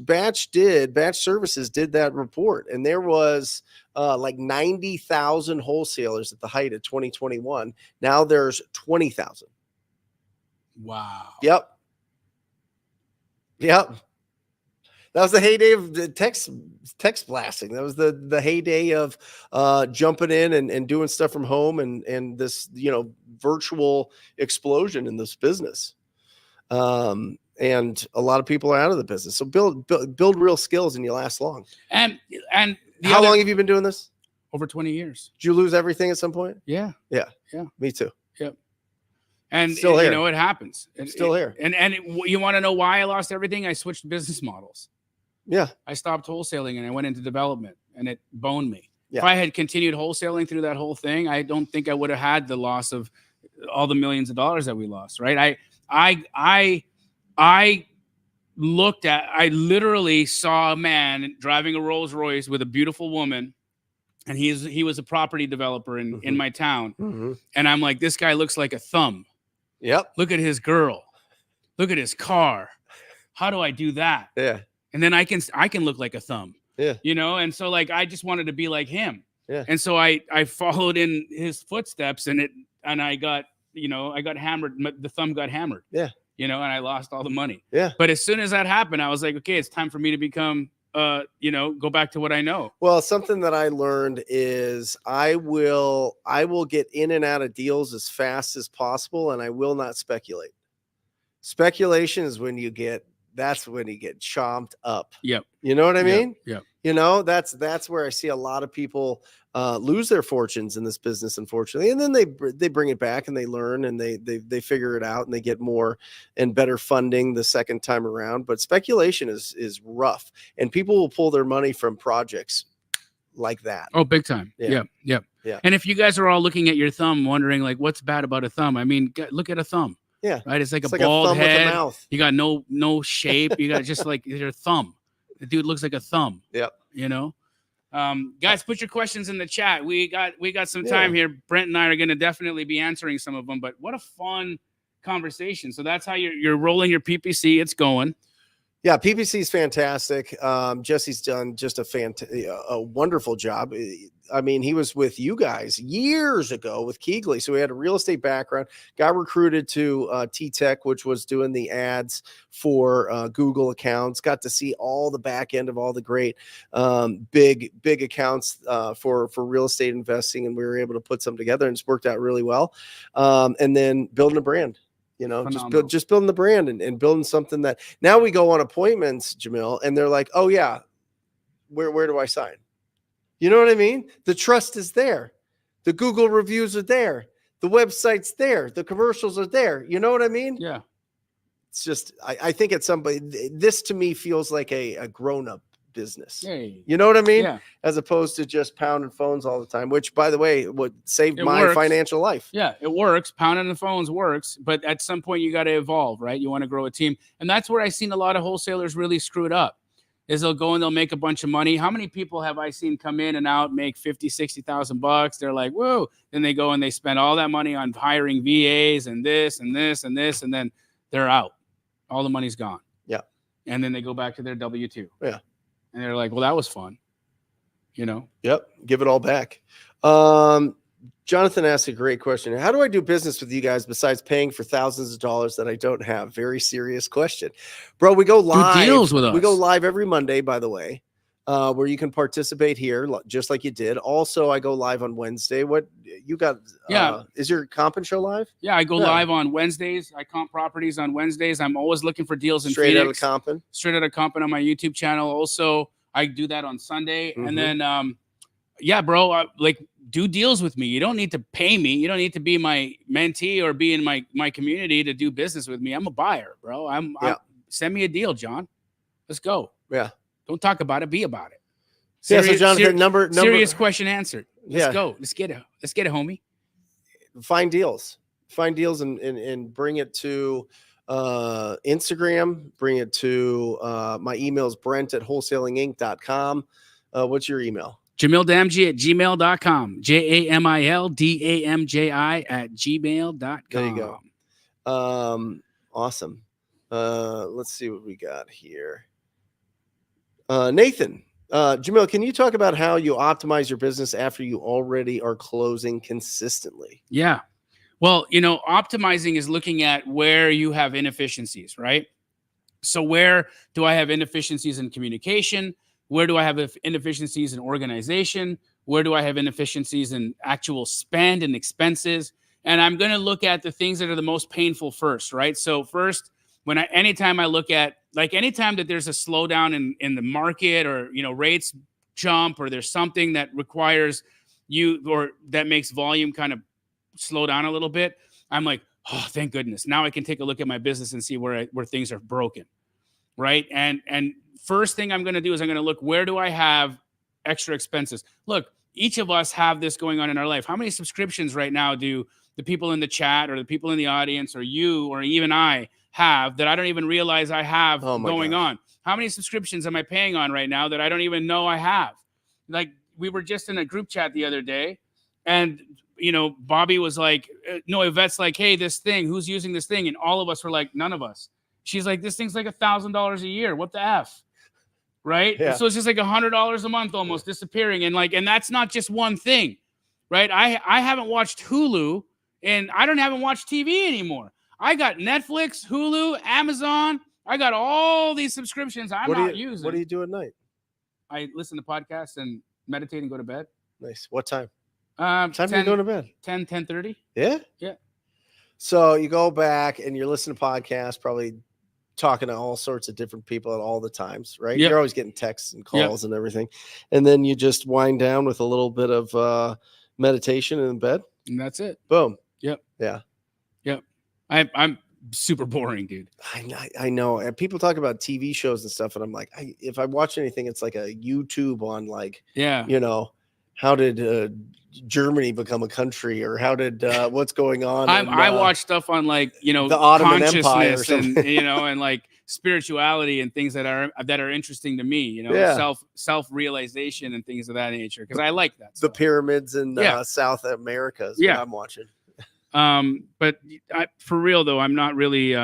Services did that report, and there was like 90,000 wholesalers at the height of 2021. Now there's 20,000. Wow. Yep. That was the heyday of the text blasting. That was the heyday of jumping in and doing stuff from home and this virtual explosion in this business. And a lot of people are out of the business. So build real skills and you last long. And how long have you been doing this? Over 20 years. Did you lose everything at some point? Yeah. Yeah. Yeah. Me too. Yep. And still here. You know, it happens. Still here. And you want to know why I lost everything? I switched business models. Yeah. I stopped wholesaling and I went into development, and it boned me. Yeah. If I had continued wholesaling through that whole thing, I don't think I would have had the loss of all the millions of dollars that we lost. Right. I literally saw a man driving a Rolls Royce with a beautiful woman, and he was a property developer in my town. Mm-hmm. And I'm like, this guy looks like a thumb. Yep. Look at his girl. Look at his car. How do I do that? Yeah. And then I can look like a thumb. Yeah. You know, and so like I just wanted to be like him. Yeah. And so I followed in his footsteps, and I got hammered. The thumb got hammered. Yeah. You know, and I lost all the money. Yeah. But as soon as that happened, I was like, okay, it's time for me to become go back to what I know. Well, something that I learned is I will get in and out of deals as fast as possible, and I will not speculate. Speculation is when you get chomped up. Yep. You know what I mean? Yep. You know, that's where I see a lot of people lose their fortunes in this business, unfortunately. And then they bring it back and they learn and they figure it out and they get more and better funding the second time around. But speculation is rough, and people will pull their money from projects like that. Oh, big time. Yeah. Yep. Yeah. And if you guys are all looking at your thumb, wondering like, what's bad about a thumb? I mean, look at a thumb. Yeah. Right. It's like a a bald thumb head. with a mouth. You got no shape. You got just like your thumb. The dude looks like a thumb. Yep. You know, guys, put your questions in the chat. We got some time here. Brent and I are going to definitely be answering some of them, but what a fun conversation. So that's how you're rolling your PPC. It's going. Yeah, PPC is fantastic. Jesse's done just a wonderful job. I mean, he was with you guys years ago with Keegley, so he had a real estate background. Got recruited to T-Tech, which was doing the ads for Google accounts. Got to see all the back end of all the great big accounts for real estate investing, and we were able to put some together, and it's worked out really well. And then building a brand. You know, just building the brand and building something that now we go on appointments, Jamil, and they're like, oh yeah, where do I sign? You know what I mean? The trust is there. The Google reviews are there. The website's there. The commercials are there. You know what I mean? Yeah. It's just, I think it's this to me feels like a grown-up business. Hey. You know what I mean? Yeah. As opposed to just pounding phones all the time, which by the way, would save It my works. financial life. Yeah, it works. Pounding the phones works, but at some point you got to evolve, right? You want to grow a team. And that's where I've seen a lot of wholesalers really screwed up. Is they'll go and they'll make a bunch of money. How many people have I seen come in and out, make 50, 60,000 bucks? They're like, whoa. Then they go and they spend all that money on hiring VAs and this and this and this, and then they're out. All the money's gone. Yeah. And then they go back to their W-2. Yeah. And they're like, well, that was fun. You know? Yep. Give it all back. Jonathan asked a great question. How do I do business with you guys besides paying for thousands of dollars that I don't have? Very serious question. Bro, we go live. Do deals with us. We go live every Monday, by the way, where you can participate here, just like you did. Also, I go live on Wednesday. What you got? Is your comp and show live? Yeah, I go live on Wednesdays. I comp properties on Wednesdays. I'm always looking for deals in Straight Phoenix. out of comping? Straight out of comping on my YouTube channel. Also, I do that on Sunday. And then, yeah, bro, do deals with me. You don't need to pay me. You don't need to be my mentee or be in my community to do business with me. I'm a buyer, bro. Send me a deal, John. Let's go. Yeah. Don't talk about it. Be about it. So Jonathan, number serious question answered. Let's Yeah. go. Let's get it. Let's get it, homie. Find deals and bring it to Instagram. Bring it to my email's Brent at wholesalinginc.com. What's your email? Jamil Damji at gmail.com. JamilDamji at gmail.com. There you go. Awesome. Let's see what we got here. Nathan, Jamil, can you talk about how you optimize your business after you already are closing consistently? Yeah. Well, optimizing is looking at where you have inefficiencies, right? So where do I have inefficiencies in communication? Where do I have inefficiencies in organization? Where do I have inefficiencies in actual spend and expenses? And I'm going to look at the things that are the most painful first, right? So first, anytime I look at, like, anytime that there's a slowdown in the market, or, rates jump, or there's something that requires or that makes volume kind of slow down a little bit, I'm like, oh, thank goodness. Now I can take a look at my business and see where things are broken. Right. And first thing I'm going to do is I'm going to look, where do I have extra expenses? Look, each of us have this going on in our life. How many subscriptions right now do the people in the chat, or the people in the audience, or you, or even I have, that I don't even realize I have going on? How many subscriptions am I paying on right now that I don't even know I have? Like, we were just in a group chat the other day, and Bobby was like, no, Yvette's like, hey, this thing, who's using this thing? And all of us were like, none of us. She's like, this thing's like $1,000 a year. What the F? Right? Yeah. So it's just like $100 a month almost disappearing. And that's not just one thing, right? I haven't watched Hulu, and I haven't watched TV anymore. I got Netflix, Hulu, Amazon. I got all these subscriptions I'm not using. What do you do at night? I listen to podcasts and meditate and go to bed. Nice. What time? Time do you go to bed? 10:30. Yeah? Yeah. So you go back and you're listening to podcasts, probably talking to all sorts of different people at all the times, right? Yep. You're always getting texts and calls and everything. And then you just wind down with a little bit of meditation in bed. And that's it. Boom. Yep. Yeah. Yep. I'm super boring, dude. I know. And people talk about TV shows and stuff, and I'm like, if I watch anything, it's like a YouTube on, like, how did Germany become a country, or how did what's going on? I watch stuff on, like, the Ottoman Empire, and and like spirituality and things that are interesting to me. Self realization and things of that nature, because I like that stuff. The pyramids in South America is what I'm watching. But for real though, I'm not really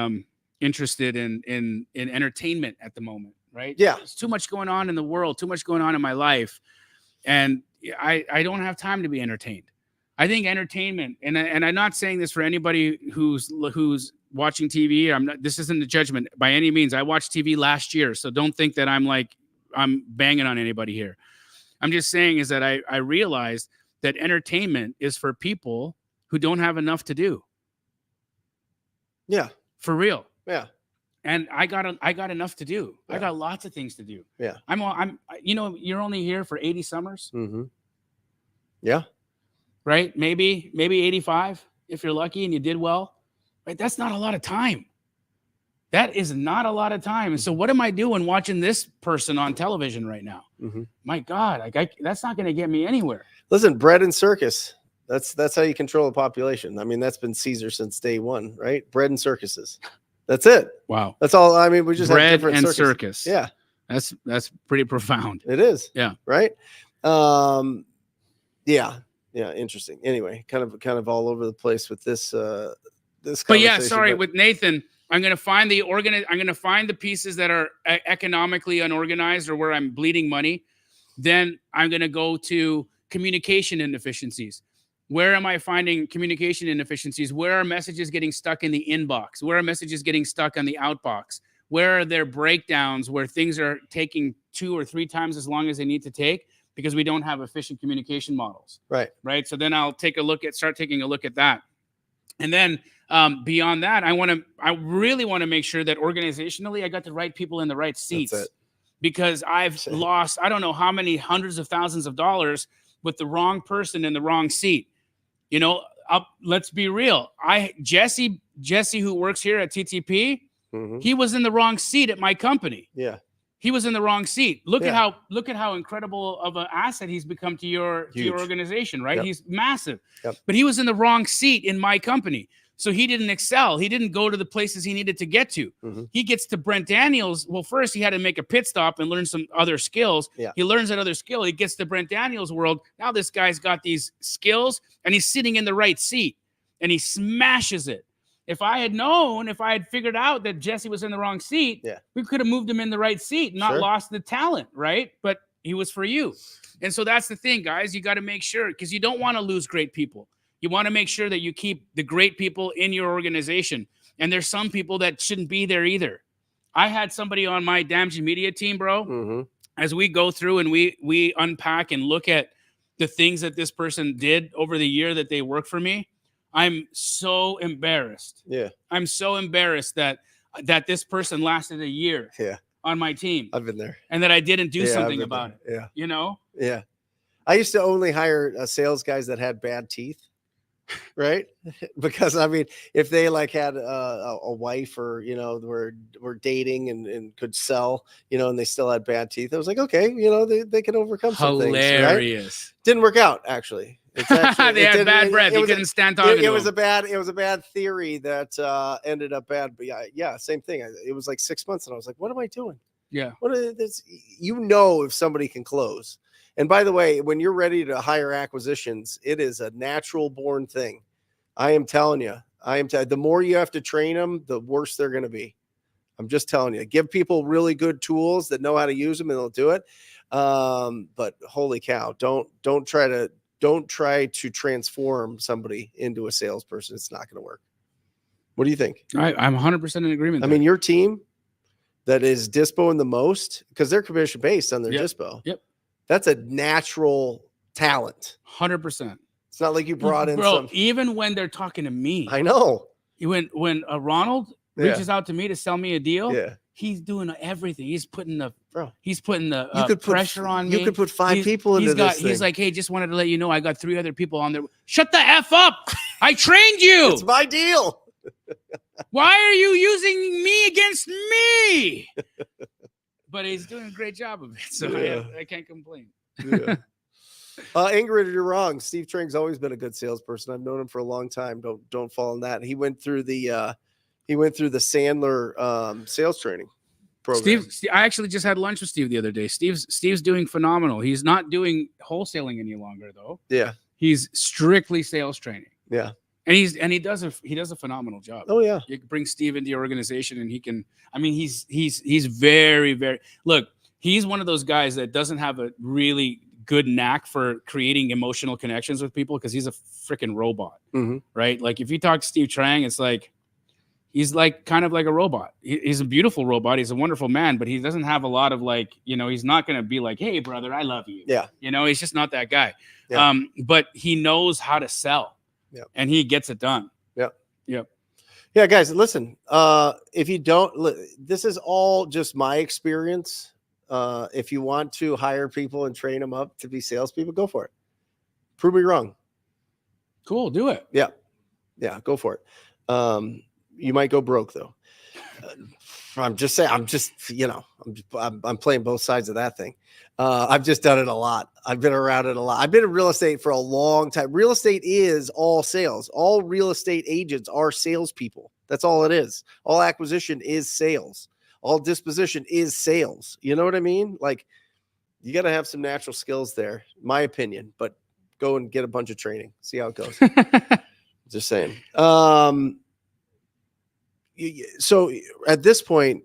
interested in entertainment at the moment. Right? Yeah, there's too much going on in the world, too much going on in my life, and I don't have time to be entertained. I think entertainment, and I'm not saying this for anybody who's watching TV. This isn't a judgment by any means. I watched TV last year, so don't think that I'm banging on anybody here. I'm just saying is that I realized that entertainment is for people who don't have enough to do. Yeah, for real. Yeah. And I got enough to do. Yeah. I got lots of things to do. Yeah. I'm you're only here for 80 summers. Mm-hmm. Yeah. Right? Maybe 85 if you're lucky and you did well. Right? That's not a lot of time. That is not a lot of time. And so what am I doing watching this person on television right now? Mm-hmm. My God, that's not going to get me anywhere. Listen, bread and circus. That's how you control a population. I mean, that's been Caesar since day one, right? Bread and circuses. That's it. Wow. That's all. I mean, we just bread have different and circus. Yeah. That's pretty profound. It is. Yeah. Right. Yeah. Interesting. Anyway, kind of all over the place with this this. But yeah, sorry, with Nathan, I'm going to find the pieces that are economically unorganized or where I'm bleeding money. Then I'm going to go to communication inefficiencies. Where am I finding communication inefficiencies? Where are messages getting stuck in the inbox? Where are messages getting stuck on the outbox? Where are there breakdowns where things are taking 2 or 3 times as long as they need to take because we don't have efficient communication models? Right. So then I'll start taking a look at that. And then beyond that, I really want to make sure that organizationally I got the right people in the right seats. That's it. Because I've lost, I don't know how many hundreds of thousands of dollars with the wrong person in the wrong seat. Let's be real. Jesse, who works here at TTP, mm-hmm. he was in the wrong seat at my company. Yeah. He was in the wrong seat. Look at how incredible of an asset he's become to your organization, right? Yep. He's massive. Yep. But he was in the wrong seat in my company. So he didn't excel. He didn't go to the places he needed to get to. Mm-hmm. He gets to Brent Daniels. Well, first he had to make a pit stop and learn some other skills. Yeah. He learns that other skill. He gets to Brent Daniels' world. Now this guy's got these skills and he's sitting in the right seat and he smashes it. If I had figured out that Jesse was in the wrong seat, we could have moved him in the right seat and not lost the talent, right? But he was for you. And so that's the thing, guys. You got to make sure, because you don't want to lose great people. You want to make sure that you keep the great people in your organization. And there's some people that shouldn't be there either. I had somebody on my Damji Media team, bro. Mm-hmm. As we go through and we unpack and look at the things that this person did over the year that they worked for me, I'm so embarrassed. Yeah. I'm so embarrassed that that this person lasted a year Yeah. on my team I've been there. and that I didn't do Yeah, I've something been about there. it. You know? Yeah. I used to only hire sales guys that had bad teeth. Right. Because I mean, if they like had a wife or, you know, were dating and could sell, you know, and they still had bad teeth, I was like, okay, you know, they can overcome some things. Right? Hilarious. Didn't work out. Actually, it's actually, they had bad breath. You couldn't stand talking. It was a bad theory that ended up bad. But yeah, same thing. It was like 6 months, and I was like, what am I doing? Yeah. What is this? You know, if somebody can close. And by the way, when you're ready to hire acquisitions, it is a natural born thing. I am telling you, the more you have to train them, the worse they're going to be. I'm just telling you, give people really good tools that know how to use them and they'll do it. But holy cow, don't try to transform somebody into a salesperson. It's not going to work. What do you think? I'm 100% in agreement. I mean, your team that is Dispo in the most, because they're commission based on their Dispo. Yep. That's a natural talent. 100%. It's not like you brought in Bro, even when they're talking to me. I know. When Ronald reaches out to me to sell me a deal, he's doing everything. He's putting the pressure on me. You could put 5 people into this thing. He's like, hey, just wanted to let you know I got 3 other people on there. Shut the F up. I trained you. It's my deal. Why are you using me against me? But he's doing a great job of it, so I can't complain. Yeah. Ingrid, you're wrong. Steve Trang's always been a good salesperson. I've known him for a long time. Don't fall in that. He went through the Sandler sales training program. Steve, I actually just had lunch with Steve the other day. Steve's doing phenomenal. He's not doing wholesaling any longer though. Yeah. He's strictly sales training. Yeah. And he does a phenomenal job. Oh yeah. You can bring Steve into your organization and he can, I mean, he's very, very, look, he's one of those guys that doesn't have a really good knack for creating emotional connections with people because he's a freaking robot, right? Like if you talk to Steve Trang, it's like, he's like kind of like a robot. He's a beautiful robot. He's a wonderful man, but he doesn't have a lot of like, you know, he's not going to be like, hey brother, I love you. Yeah. You know, he's just not that guy. Yeah. But he knows how to sell. Yeah. And he gets it done. Yeah. Yep. Yeah, guys, listen, if you don't, this is all just my experience. If you want to hire people and train them up to be salespeople, go for it. Prove me wrong. Cool. Do it. Yeah. Yeah. Go for it. You might go broke though. I'm just saying, I'm playing both sides of that thing. I've just done it a lot. I've been around it a lot. I've been in real estate for a long time. Real estate is all sales. All real estate agents are salespeople. That's all it is. All acquisition is sales. All disposition is sales. You know what I mean? Like you got to have some natural skills there, my opinion, but go and get a bunch of training. See how it goes. Just saying. So at this point,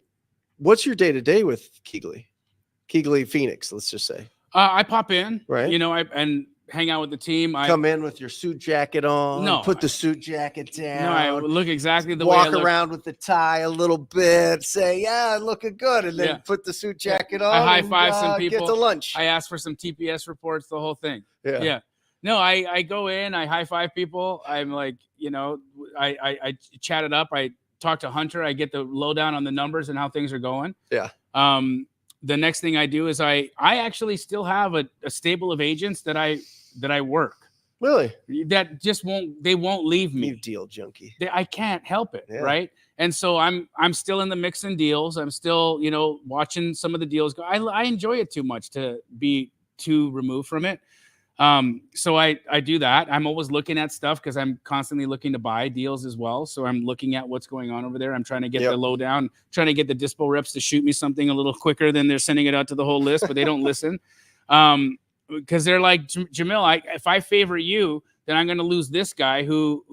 what's your day-to-day with Keegley Phoenix, let's just say? I pop in, right? You know, and hang out with the team. I come in with your suit jacket on. No, put the suit jacket down. No, I look exactly the way I look. around with the tie a little bit. Say, yeah, looking good, and then put the suit jacket on. I high five some people. Get to lunch. I ask for some TPS reports. The whole thing. Yeah. No, I go in. I high five people. I'm like, you know, I chat it up. I talk to Hunter. I get the lowdown on the numbers and how things are going. Yeah. The next thing I do is I actually still have a stable of agents that I work. Really? That just won't leave me. You deal junkie. I can't help it, right? And so I'm still in the mix and deals. I'm still, you know, watching some of the deals go. I enjoy it too much to be too removed from it. So I do that. I'm always looking at stuff because I'm constantly looking to buy deals as well. So I'm looking at what's going on over there. I'm trying to get the lowdown, trying to get the Dispo reps to shoot me something a little quicker than they're sending it out to the whole list, but they don't listen. Because they're like, Jamil, if I favor you, then I'm going to lose this guy who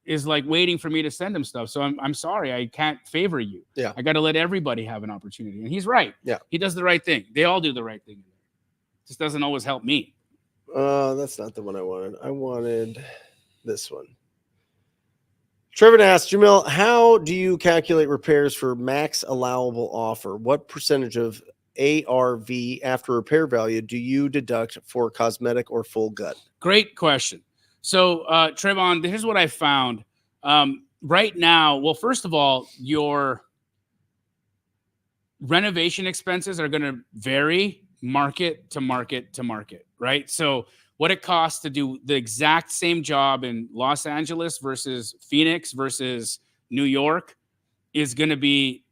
is like waiting for me to send him stuff. So I'm sorry, I can't favor you. Yeah, I got to let everybody have an opportunity, and he's right. Yeah, he does the right thing. They all do the right thing. Just doesn't always help me. That's not the one I wanted. I wanted this one. Trevor asked, Jamil, how do you calculate repairs for max allowable offer? What percentage of ARV after repair value do you deduct for cosmetic or full gut? Great question. So, Trevon, here's what I found. right now, well, first of all, your renovation expenses are going to vary market to market to market, right? So what it costs to do the exact same job in Los Angeles versus Phoenix versus New York is going to be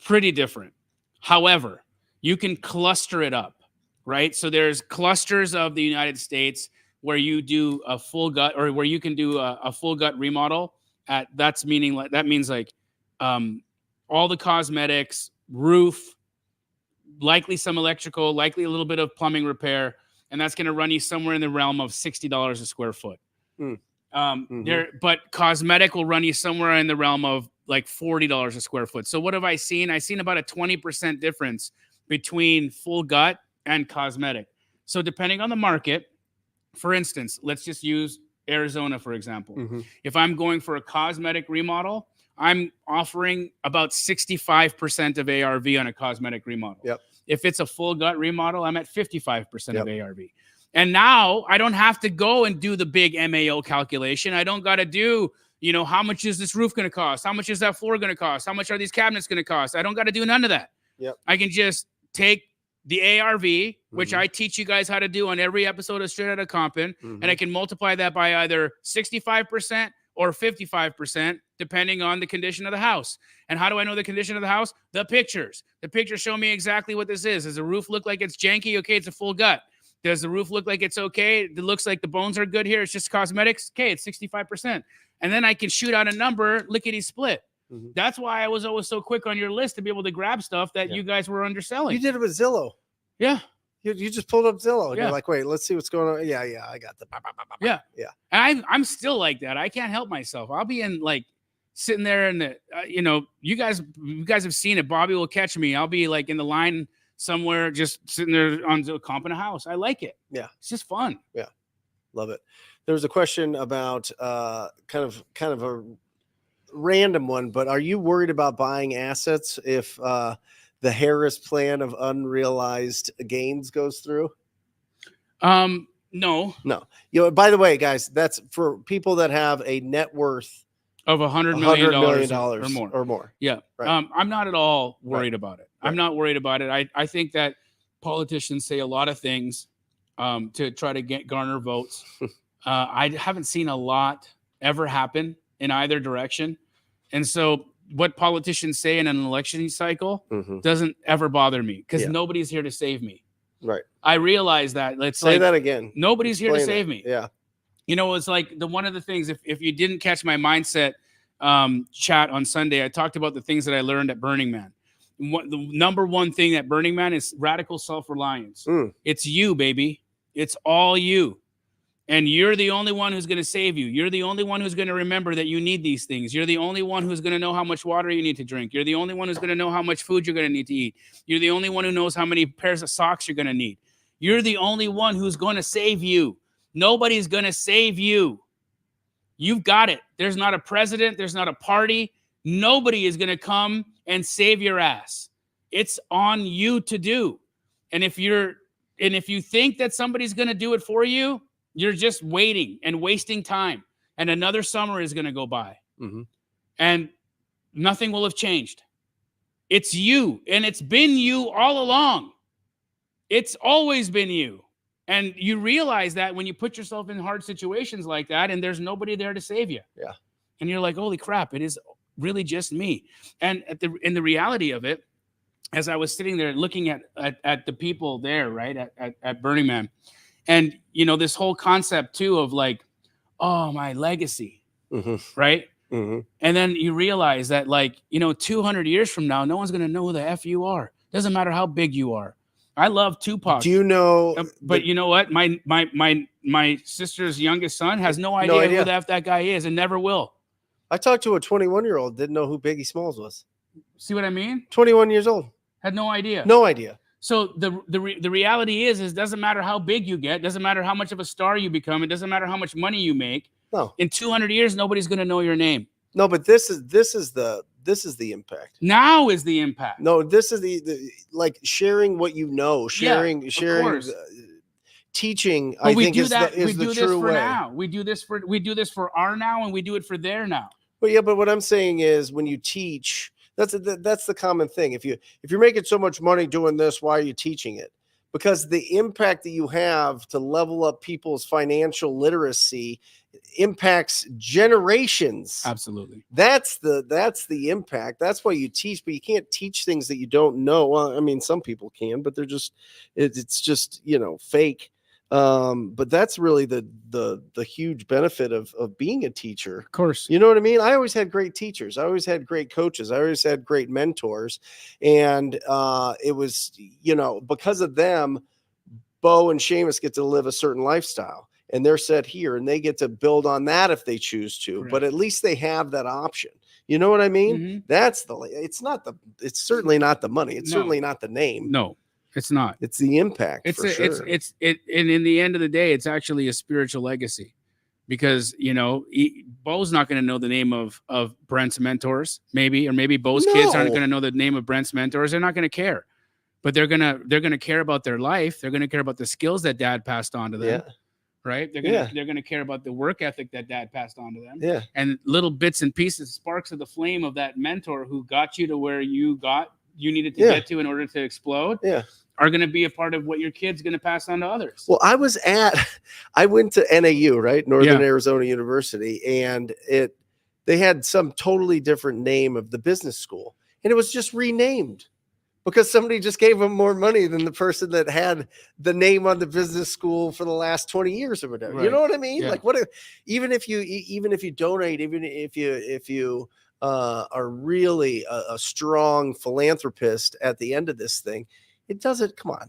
pretty different. However, you can cluster it up, right? So there's clusters of the United States where you do a full gut, or where you can do a full gut remodel at, that means like all the cosmetics, roof, likely some electrical, likely a little bit of plumbing repair, and that's going to run you somewhere in the realm of $60 a square foot. But cosmetic will run you somewhere in the realm of like $40 a square foot. So what have I seen? I've seen about a 20% difference between full gut and cosmetic. So depending on the market, for instance, let's just use Arizona, for example. If I'm going for a cosmetic remodel, I'm offering about 65% of ARV on a cosmetic remodel. If it's a full gut remodel, I'm at 55% of ARV. And now I don't have to go and do the big MAO calculation. I don't got to do, you know, how much is this roof going to cost? How much is that floor going to cost? How much are these cabinets going to cost? I don't got to do none of that. I can just take the ARV, which I teach you guys how to do on every episode of Straight Outta Compton, and I can multiply that by either 65% or 55%, depending on the condition of the house. And how do I know the condition of the house? The pictures. The pictures show me exactly what this is. Does the roof look like it's janky? Okay, it's a full gut. Does the roof look like it's okay? It looks like the bones are good here. It's just cosmetics. Okay, it's 65%. And then I can shoot out a number, lickety split. That's why I was always so quick on your list to be able to grab stuff that you guys were underselling. You did it with Zillow. Yeah. You just pulled up Zillow and you're like, wait, let's see what's going on. Yeah, I got the. Yeah. And I'm still like that. I can't help myself. I'll be in like sitting there in the, you know, you guys have seen it. Bobby will catch me. I'll be like in the line somewhere, just sitting there on comping a house. I like it. Yeah. It's just fun. Yeah. Love it. There was a question about kind of a random one, but are you worried about buying assets if the Harris plan of unrealized gains goes through? No. You know, by the way, guys, that's for people that have a net worth of $100 million or more. Yeah. Right. I'm not at all worried about it. I'm not worried about it. I think that politicians say a lot of things to try to garner votes. I haven't seen a lot ever happen in either direction. And so what politicians say in an election cycle doesn't ever bother me, because nobody's here to save me. Right. I realize that. Let's say that again. Nobody's here to save me. Yeah. You know, it's like one of the things, if you didn't catch my mindset chat on Sunday, I talked about the things that I learned at Burning Man. The number one thing at Burning Man is radical self-reliance. It's you, baby. It's all you. And you're the only one who's going to save you. You're the only one who's going to remember that you need these things. You're the only one who's going to know how much water you need to drink. You're the only one who's going to know how much food you're going to need to eat. You're the only one who knows how many pairs of socks you're going to need. You're the only one who's going to save you. Nobody's going to save you. You've got it. There's not a president. There's not a party. Nobody is going to come and save your ass. It's on you to do. And if you think that somebody's going to do it for you, you're just waiting and wasting time. And another summer is going to go by. And nothing will have changed. It's you. And it's been you all along. It's always been you. And you realize that when you put yourself in hard situations like that and there's nobody there to save you. Yeah. And you're like, holy crap, it is really just me. And in the reality of it, as I was sitting there looking at the people there, right, at Burning Man, and, you know, this whole concept, too, of like, oh, my legacy, right? And then you realize that, like, you know, 200 years from now, no one's going to know who the F you are. Doesn't matter how big you are. I love Tupac. Do you know? But you know what? My sister's youngest son has no idea who the F that guy is and never will. I talked to a 21-year-old, didn't know who Biggie Smalls was. See what I mean? 21 years old. Had no idea. No idea. So the reality is it doesn't matter how big you get, doesn't matter how much of a star you become, it doesn't matter how much money you make. No. In 200 years, nobody's going to know your name. No, but this is the impact. Now is the impact. No, this is the like sharing what you know, sharing, teaching. But I think is the true way. Now. We do this for our now, and we do it for their now. Well, yeah, but what I'm saying is when you teach, that's the common thing. If you're making so much money doing this, why are you teaching it? Because the impact that you have to level up people's financial literacy impacts generations. Absolutely. That's the impact. That's why you teach, but you can't teach things that you don't know. Well, I mean, some people can, but they're just it's just, you know, fake. But that's really the huge benefit of being a teacher. Of course. You know what I mean? I always had great teachers. I always had great coaches. I always had great mentors. And it was, you know, because of them, Bo and Seamus get to live a certain lifestyle. And they're set here and they get to build on that if they choose to. Correct. But at least they have that option. You know what I mean? Mm-hmm. It's certainly not the money. It's certainly not the name. No, it's not. It's the impact. And in the end of the day, it's actually a spiritual legacy, because, you know, Bo's not going to know the name of Brent's mentors, maybe, or maybe Bo's kids aren't going to know the name of Brent's mentors. They're not going to care, but they're going to care about their life. They're going to care about the skills that dad passed on to them. Yeah. Right. They're going to care about the work ethic that dad passed on to them. Yeah. And little bits and pieces, sparks of the flame of that mentor who got you to where you needed to get to in order to explode. Yeah. Are going to be a part of what your kid's going to pass on to others. Well, I went to NAU, right? Northern Arizona University, and they had some totally different name of the business school, and it was just renamed because somebody just gave them more money than the person that had the name on the business school for the last 20 years or whatever. Right. You know what I mean? Yeah. Like even if you donate, even if you are really a strong philanthropist at the end of this thing, it doesn't, come on.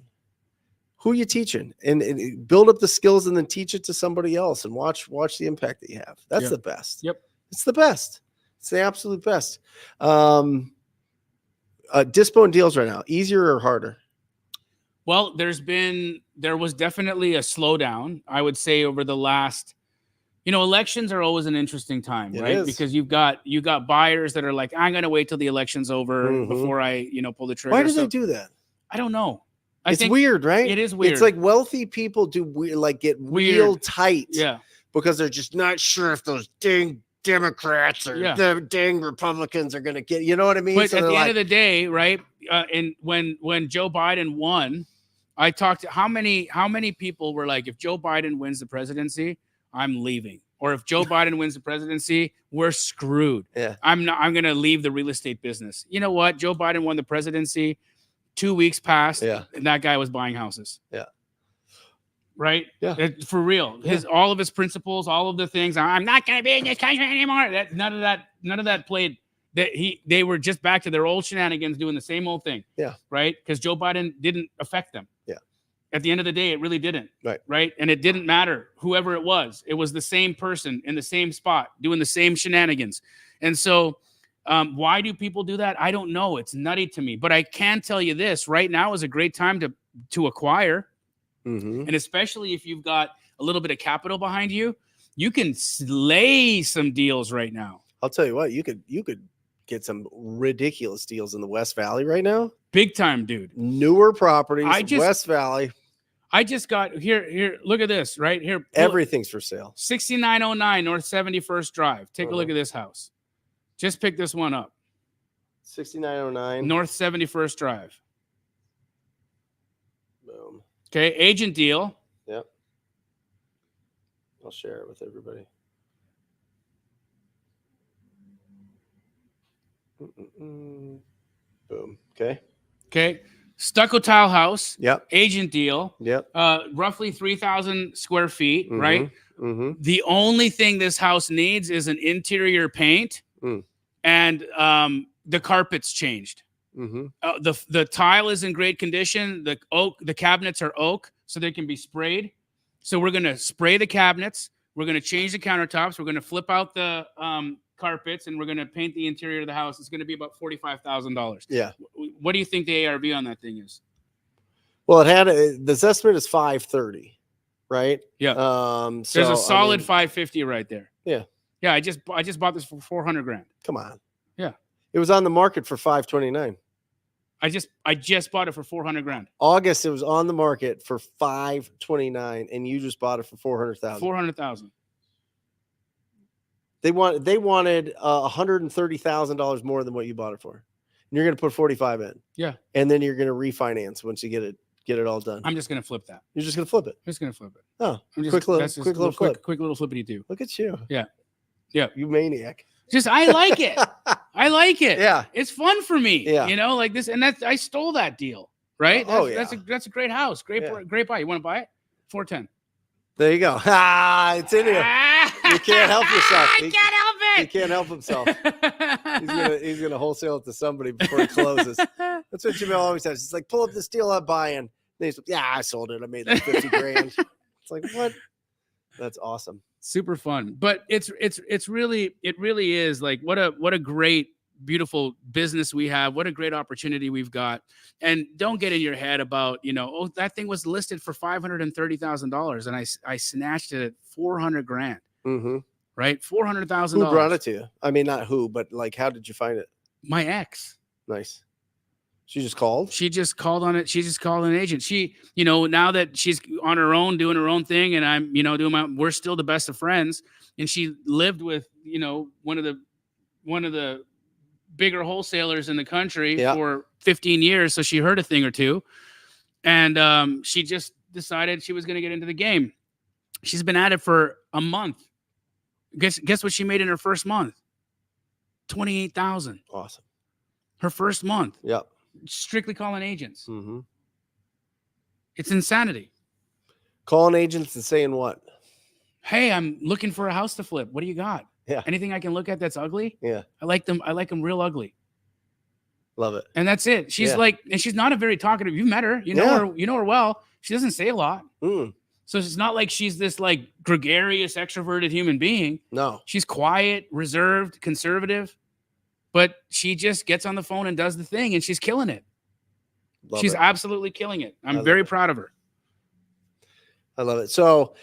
Who are you teaching? And build up the skills and then teach it to somebody else and watch the impact that you have. That's the best. Yep. It's the best. It's the absolute best. Dispo and deals right now, easier or harder? Well, there was definitely a slowdown, I would say, over the last, you know, elections are always an interesting time, right? Because you got buyers that are like, I'm going to wait till the election's over before I, you know, pull the trigger. Why do they do that? I don't know. It's weird, right? It is weird. It's like wealthy people do weird, like get real tight. Yeah. Because they're just not sure if those dang Democrats or the dang Republicans are going to get, you know what I mean? But at the end of the day, right? And when Joe Biden won, I talked to how many people were like, if Joe Biden wins the presidency, I'm leaving. Or if Joe Biden wins the presidency, we're screwed. Yeah. I'm going to leave the real estate business. You know what? Joe Biden won the presidency. 2 weeks passed, and that guy was buying houses. Yeah. Right? Yeah. For real. All of his principles, all of the things, I'm not going to be in this country anymore. None of that played. They were just back to their old shenanigans doing the same old thing. Yeah. Right? Because Joe Biden didn't affect them. Yeah. At the end of the day, it really didn't. Right. Right? And it didn't matter whoever it was. It was the same person in the same spot doing the same shenanigans. And so why do people do that? I don't know. It's nutty to me. But I can tell you this, right now is a great time to acquire. Mm-hmm. And especially if you've got a little bit of capital behind you, you can slay some deals right now. I'll tell you what, you could get some ridiculous deals in the West Valley right now. Big time, dude. Newer properties, West Valley. I just got here. Look at this right here. Everything's for sale. 6909 North 71st Drive. Take a look at this house. Just pick this one up. 6909 North 71st Drive. Boom. Okay, agent deal. Yep. I'll share it with everybody. Boom. Okay. Okay. Stucco tile house. Yep. Agent deal. Yep. Roughly 3,000 square feet, right? Mm-hmm. The only thing this house needs is an interior paint. And the carpet's changed. Mm-hmm. The tile is in great condition. The cabinets are oak, so they can be sprayed. So we're going to spray the cabinets. We're going to change the countertops. We're going to flip out the carpets, and we're going to paint the interior of the house. It's going to be about $45,000. Yeah. What do you think the ARV on that thing is? Well, this estimate is 530, right? Yeah. There's a solid 550 right there. Yeah. Yeah, I just bought this for $400,000. Come on. Yeah. It was on the market for $529. I just bought it for $400,000. August, it was on the market for $529, and you just bought it for $400,000. $400,000. They wanted $130,000 more than what you bought it for. And you're going to put 45 in. Yeah. And then you're going to refinance once you get it all done. I'm just going to flip that. You're just going to flip it. I'm just going to flip it. Oh, I'm just, quick little flip. Quick little flippity do. Look at you. Yeah. Yeah. You maniac. Just, I like it. I like it. Yeah. It's fun for me. Yeah. You know, like this. And I stole that deal. Right. Yeah. That's a great house. Great buy. You want to buy it? 410. There you go. It's in here. You can't help yourself. I can't help it. He can't help himself. He's gonna wholesale it to somebody before he closes. That's what Jamil always says. He's like, pull up this deal I'm buying. Then he's like, yeah, I sold it. I made like 50 grand. It's like, what? That's awesome. Super fun. But it really is like what a great, beautiful business we have. What a great opportunity we've got. And don't get in your head about, oh, that thing was listed for $530,000 and I snatched it at 400 grand. Mm-hmm. Right? $400,000. Who brought it to you? I mean, not who, but like, how did you find it? My ex. Nice. She just called? She just called on it. She just called an agent. She, now that she's on her own, doing her own thing, and I'm, we're still the best of friends. And she lived with, one of the bigger wholesalers in the country for 15 years. So she heard a thing or two. And she just decided she was going to get into the game. She's been at it for a month. Guess what she made in her first month? $28,000. Awesome. Her first month. Yep. Strictly calling agents. Mm-hmm. It's insanity. Calling agents and saying what? Hey, I'm looking for a house to flip. What do you got? Yeah. Anything I can look at that's ugly? Yeah. I like them real ugly. Love it. And that's it. She's and she's not a very talkative. You met her. You know her well. She doesn't say a lot. Mm. So it's not like she's this like gregarious, extroverted human being. No. She's quiet, reserved, conservative, but she just gets on the phone and does the thing, and she's killing it. She's absolutely killing it. I'm very proud of her. I love it. So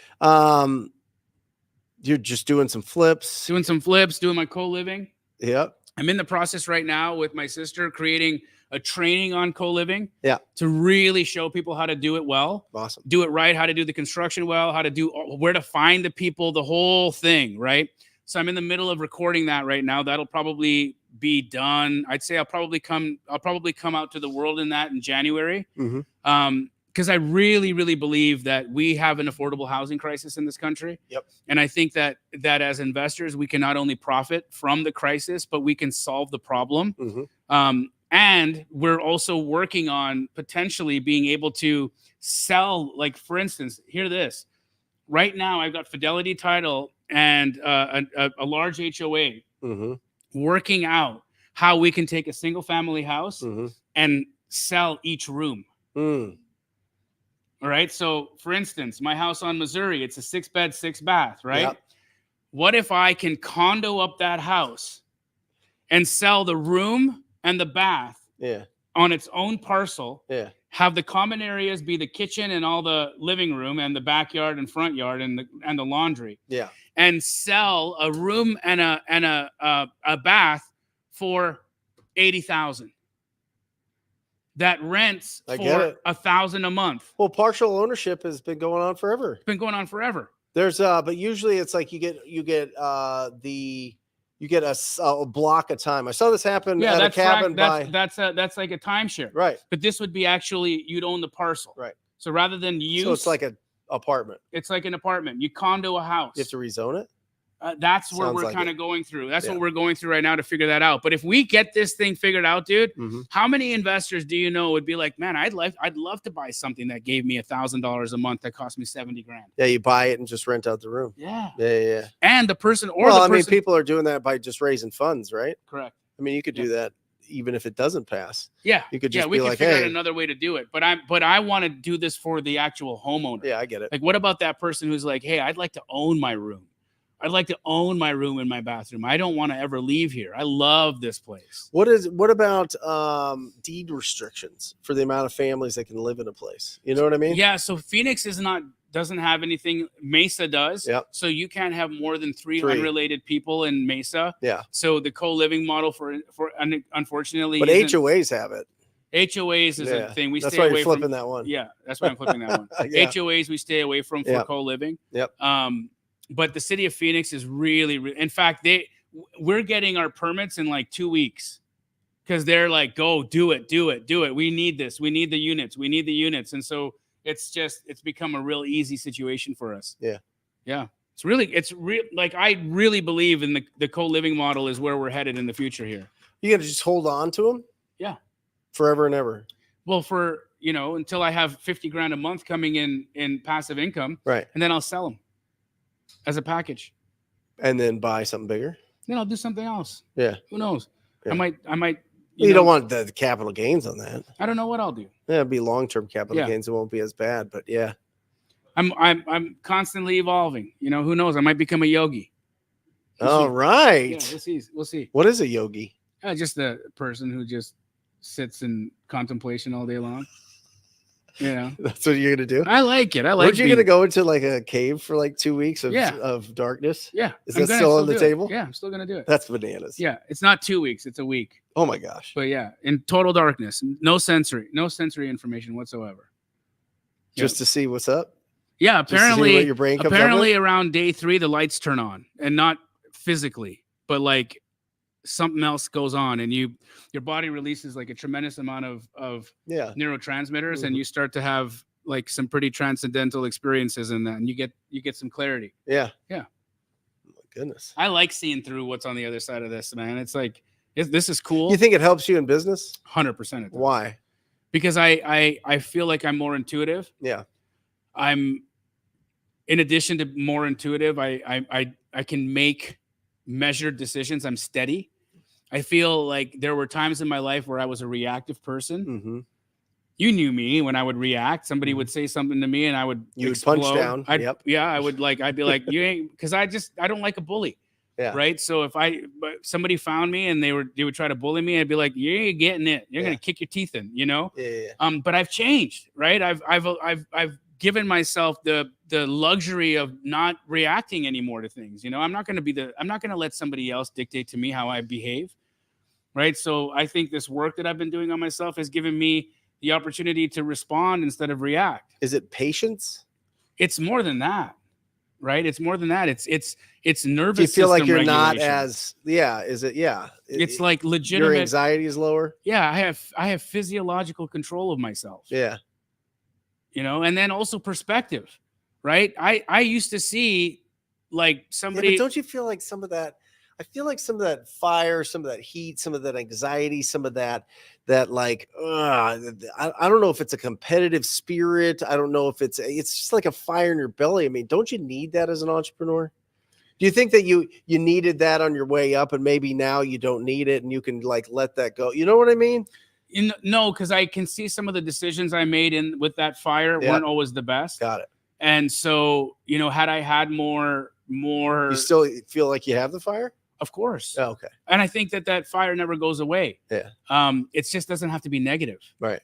you're just doing some flips. Doing my co-living. Yep. I'm in the process right now with my sister creating a training on co-living. Yeah. To really show people how to do it well. Awesome. Do it right, how to do the construction well, where to find the people, the whole thing, right? So I'm in the middle of recording that right now. That'll probably be done. I'd say I'll probably come out to the world in that in January. Mm-hmm. Because I really, really believe that we have an affordable housing crisis in this country. Yep. And I think that as investors, we can not only profit from the crisis, but we can solve the problem. Mm-hmm. And we're also working on potentially being able to sell, like, for instance, hear this. Right now, I've got Fidelity Title and a large HOA mm-hmm. working out how we can take a single family house mm-hmm. and sell each room. Mm. All right. So, for instance, my house on Missouri, it's a 6-bed, 6-bath, right? Yep. What if I can condo up that house and sell the room and the bath on its own parcel? Yeah. Have the common areas be the kitchen and all the living room and the backyard and front yard and the laundry. Yeah. And sell a room and a bath for $80,000. That rents for $1,000 a month. Well, partial ownership has been going on forever. It's been going on forever. There's but usually it's like you get a block of time. I saw this happen at a cabin that's like a timeshare. Right. But this would be actually you'd own the parcel. Right. So rather than use, so it's like an apartment. It's like an apartment. You condo a house. You have to rezone it. That's where we're kind of going through. That's what we're going through right now to figure that out. But if we get this thing figured out, dude, mm-hmm. how many investors do you know would be like, man, I'd love to buy something that gave me $1,000 a month that cost me $70,000. Yeah, you buy it and just rent out the room. Yeah. And the person, people are doing that by just raising funds, right? Correct. I mean, you could do that even if it doesn't pass. Yeah. You could just we be could like, figure hey, out another way to do it. But I want to do this for the actual homeowner. Yeah, I get it. Like, what about that person who's like, hey, I'd like to own my room. I'd like to own my room and my bathroom. I don't want to ever leave here. I love this place. What about deed restrictions for the amount of families that can live in a place? You know what I mean? Yeah. So Phoenix doesn't have anything. Mesa does. Yep. So you can't have more than three unrelated people in Mesa. Yeah. So the co-living model for unfortunately, but HOAs have it. HOAs is a thing. That's why you're flipping that one. Yeah. That's why I'm flipping that one. Yeah. HOAs we stay away from for co-living. Yep. But the city of Phoenix is really in fact, we're getting our permits in like 2 weeks because they're like, go do it. We need this. We need the units. And so it's become a real easy situation for us. Yeah. Yeah. It's real. Like, I really believe in the co-living model is where we're headed in the future here. You got to just hold on to them. Yeah. Forever and ever. Well, until I have 50 grand a month coming in passive income. Right. And then I'll sell them as a package. And then buy something bigger. Then I'll do something else. Yeah. Who knows? Yeah. I might. You don't want the capital gains on that. I don't know what I'll do. Yeah, it'd be long-term capital gains. It won't be as bad, but yeah. I'm constantly evolving. Who knows? I might become a yogi. All right. Yeah, we'll see. What is a yogi? Just a person who just sits in contemplation all day long. That's what you're gonna do. I like it. Aren't you gonna go into like a cave for like 2 weeks of darkness? Yeah. Is that still on the table? Yeah, I'm still gonna do it. That's bananas. Yeah, it's not 2 weeks; it's a week. Oh my gosh. But yeah, in total darkness, no sensory information whatsoever. Just to see what's up. Yeah, apparently, your brain comes around day 3, the lights turn on, and not physically, but like something else goes on, and your body releases like a tremendous amount of neurotransmitters, and you start to have like some pretty transcendental experiences in that, and you get some clarity. Yeah. Oh my goodness. I like seeing through what's on the other side of this, man. It's like this is cool. You think it helps you in business? 100%. Why? Because I feel like I'm more intuitive. Yeah. I'm, in addition to more intuitive, I can make measured decisions. I'm steady. I feel like there were times in my life where I was a reactive person. Mm-hmm. You knew me when I would react. Somebody would say something to me and I would explode. Punch down. I'd be like, you ain't, because I don't like a bully. Yeah. Right. So if somebody found me and they would try to bully me, I'd be like, you ain't getting it. You're gonna kick your teeth in, Yeah. But I've changed, right? I've given myself the luxury of not reacting anymore to things. I'm not gonna let somebody else dictate to me how I behave. Right. So I think this work that I've been doing on myself has given me the opportunity to respond instead of react. Is it patience? It's more than that. Right. It's more than that. It's nervous. Do you feel like you're regulation. not as, is it? Yeah. It's like legitimate. Your anxiety is lower. Yeah. I have physiological control of myself. Yeah. And then also perspective. Right. I used to see like somebody. Yeah, but don't you feel like some of that? I feel like some of that fire, some of that heat, some of that anxiety, some of that like, I don't know if it's a competitive spirit. I don't know if it's just like a fire in your belly. I mean, don't you need that as an entrepreneur? Do you think that you needed that on your way up and maybe now you don't need it and you can like let that go? You know what I mean? No, because I can see some of the decisions I made with that fire weren't always the best. Got it. And so, had I had more. You still feel like you have the fire? Of course. Oh, okay. And I think that fire never goes away. Yeah. It just doesn't have to be negative. Right.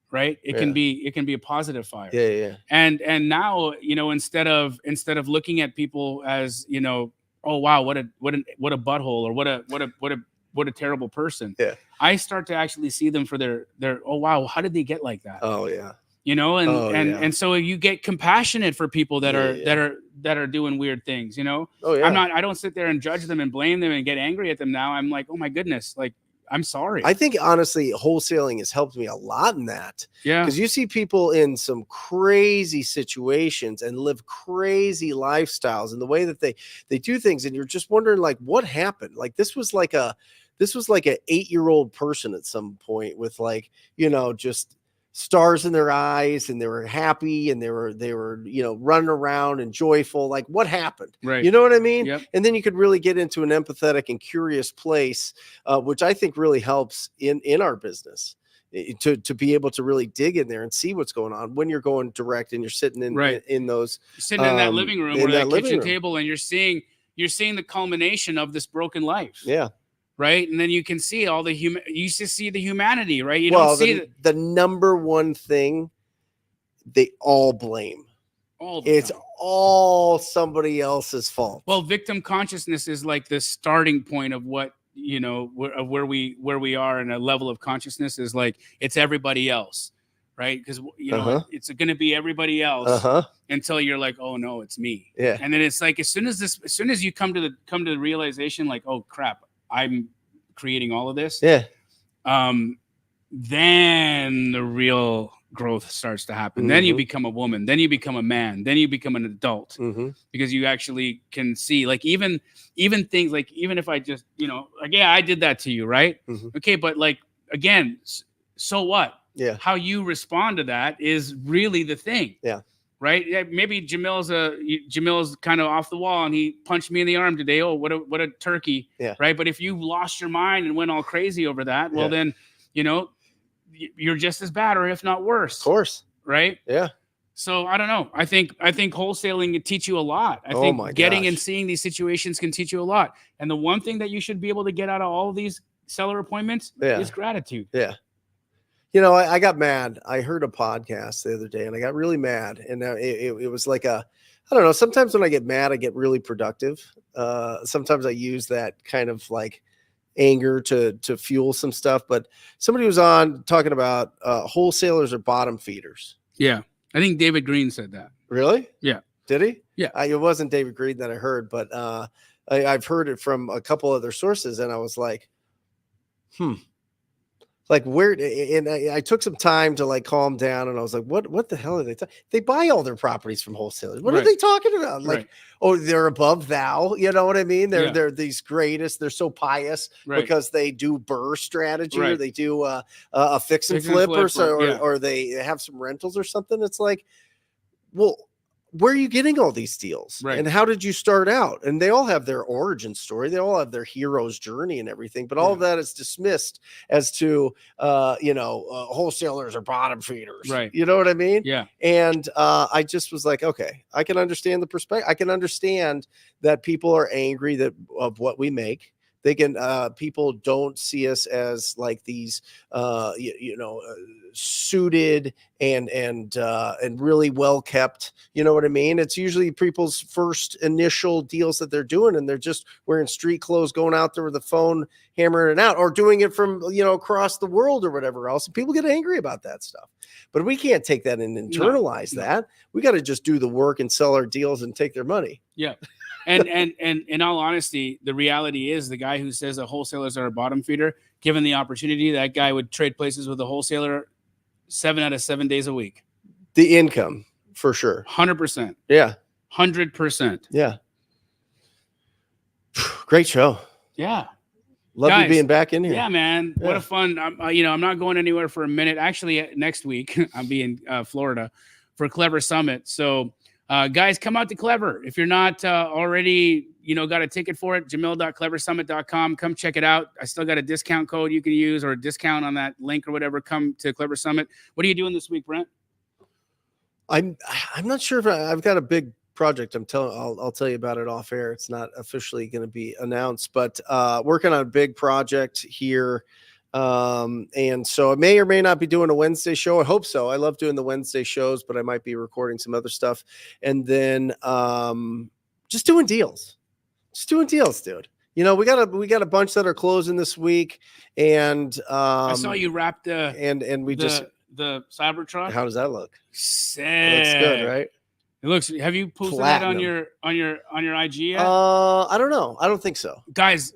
Right. It can be a positive fire. Yeah. Yeah. And now, instead of looking at people as, oh wow, what a butthole or what a terrible person. Yeah. I start to actually see them for their oh wow, how did they get like that? Oh yeah. And so you get compassionate for people that are doing weird things, Oh yeah. I don't sit there and judge them and blame them and get angry at them now. I'm like, oh my goodness, like I'm sorry. I think honestly, wholesaling has helped me a lot in that. Yeah. Because you see people in some crazy situations and live crazy lifestyles and the way that they do things, and you're just wondering like what happened. Like this was like an 8-year-old person at some point with like, just stars in their eyes, and they were happy and they were running around and joyful. Like what happened? Right. You know what I mean? Yep. And then you could really get into an empathetic and curious place, which I think really helps in our business to be able to really dig in there and see what's going on when you're going direct and you're sitting in those you're sitting in that living room or that kitchen table, and you're seeing the culmination of this broken life. Yeah. Right. And then you can see all you just see the humanity, right? You don't see the number one thing they all blame. It's all somebody else's fault. Well, victim consciousness is like the starting point of what, of where we are in a level of consciousness is like, it's everybody else. right? Because you know it's going to be everybody else until you're like, oh no, it's me. Yeah. And then it's like as soon as you come to the realization, like, oh crap, I'm creating all of this. Yeah. Then the real growth starts to happen. Then you become a woman. Then you become a man. Then you become an adult because you actually can see, like, even things like, even if I just, you know, like, yeah, I did that to you, right? Okay, but like, again, so what? Yeah. How you respond to that is really the thing. Yeah. Right. Yeah, maybe Jamil's kind of off the wall and he punched me in the arm today. Oh, what a turkey. Yeah. Right. But if you lost your mind and went all crazy over that, well, then, you know, you're just as bad, or if not worse. Of course. Right. Yeah. So I don't know. I think wholesaling can teach you a lot. I think getting and seeing these situations can teach you a lot. And the one thing that you should be able to get out of all of these seller appointments is gratitude. Yeah. You know, I got mad. I heard a podcast the other day and I got really mad. And it was like I don't know. Sometimes when I get mad, I get really productive. Sometimes I use that kind of like anger to fuel some stuff. But somebody was on talking about wholesalers are bottom feeders. Yeah. I think David Green said that. Really? Yeah. Did he? Yeah. It wasn't David Green that I heard, but I've heard it from a couple other sources. And I was like, like where, and I took some time to like calm down, and I was like, what the hell are they talking? They buy all their properties from wholesalers. What are they talking about? Like, oh, they're above thou, you know what I mean? They're these greatest, they're so pious because they do burr strategy or they do a fix and flip, or they have some rentals or something. It's like, well, where are you getting all these deals? Right. And how did you start out? And they all have their origin story. They all have their hero's journey and everything, but all of that is dismissed as to, wholesalers are bottom feeders. Right. You know what I mean? Yeah. And I just was like, okay, I can understand the perspective. I can understand that people are angry of what we make. They can, people don't see us as like these, suited and really well kept. You know what I mean? It's usually people's first initial deals that they're doing, and they're just wearing street clothes, going out there with the phone, hammering it out, or doing it from, across the world or whatever else. And people get angry about that stuff. But we can't take that and internalize that. We got to just do the work and sell our deals and take their money. Yeah. And in all honesty, the reality is the guy who says that wholesalers are a bottom feeder, given the opportunity, that guy would trade places with a wholesaler 7 out of 7 days a week. The income, for sure. 100%. Yeah. 100%. Yeah. Great show. Yeah. Love you being back in here. Yeah, man. What a fun. I'm not going anywhere for a minute. Actually, next week, I'll be in Florida for Clever Summit. So, guys, come out to Clever. If you're not already, got a ticket for it, jamil.cleversummit.com. Come check it out. I still got a discount code you can use, or a discount on that link or whatever. Come to Clever Summit. What are you doing this week, Brent? I'm not sure if I've got a big project. I'll tell you about it off air. It's not officially going to be announced, but working on a big project here. And so I may or may not be doing a Wednesday show. I hope so. I love doing the Wednesday shows, but I might be recording some other stuff. And then just doing deals. Dude. We got a bunch that are closing this week. And I saw you wrap the Cybertruck. How does that look? Sick. It looks good, right? It looks. Have you posted that on your IG yet? I don't know. I don't think so. Guys,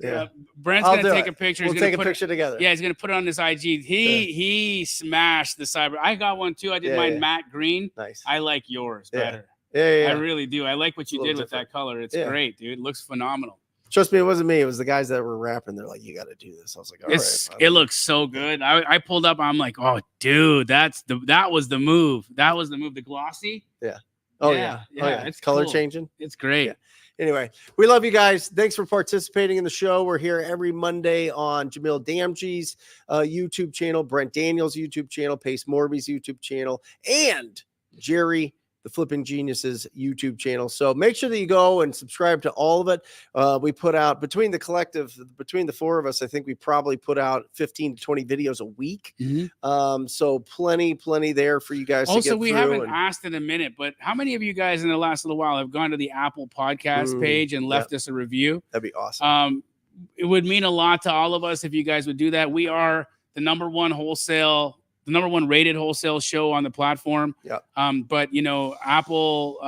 Brent's gonna take a picture. We'll take a picture together. Yeah, he's gonna put it on his IG. He smashed the Cyber. I got one too. I did mine matte green. Nice. I like yours better. Yeah. I really do. I like what you did with that color. It's great, dude. It looks phenomenal. Trust me, it wasn't me. It was the guys that were rapping. They're like, "You got to do this." I was like, "All right." It looks so good. I pulled up. I'm like, "Oh, dude, that was the move. That was the move. The glossy." Yeah. Oh yeah. It's color cool. changing. It's great. Yeah. Anyway, we love you guys. Thanks for participating in the show. We're here every Monday on Jamil Damji's YouTube channel, Brent Daniels' YouTube channel, Pace Morby's YouTube channel, and Jerry, the Flipping Geniuses YouTube channel. So make sure that you go and subscribe to all of it. We put out between the four of us, I think we probably put out 15 to 20 videos a week. Mm-hmm. So plenty there for you guys. Also, we haven't asked in a minute, but how many of you guys in the last little while have gone to the Apple Podcast page and left us a review? That'd be awesome. It would mean a lot to all of us if you guys would do that. We are the number one wholesale the #1 rated wholesale show on the platform. Yeah. But you know, Apple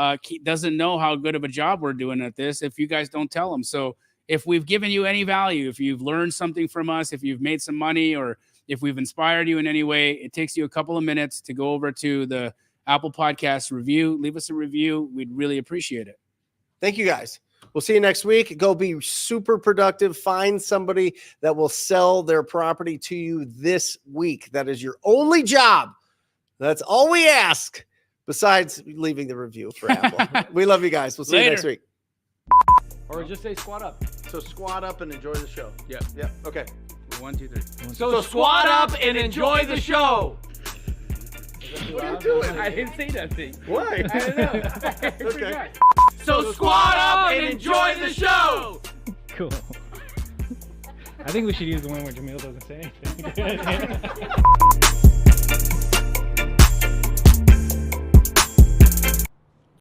doesn't know how good of a job we're doing at this if you guys don't tell them. So if we've given you any value, if you've learned something from us, if you've made some money, or if we've inspired you in any way, it takes you a couple of minutes to go over to the Apple Podcast review. Leave us a review. We'd really appreciate it. Thank you, guys. We'll see you next week. Go be super productive. Find somebody that will sell their property to you this week. That is your only job. That's all we ask, besides leaving the review for Apple. We love you guys. We'll see you next week. Or just say squat up. So squat up and enjoy the show. Yeah. Yeah. Okay. 1, 2, 3. So squat up and enjoy the show. What are you doing? I didn't say nothing. Why? I don't know. Okay. So squat up and enjoy the show. Cool. I think we should use the one where Jamil doesn't say anything.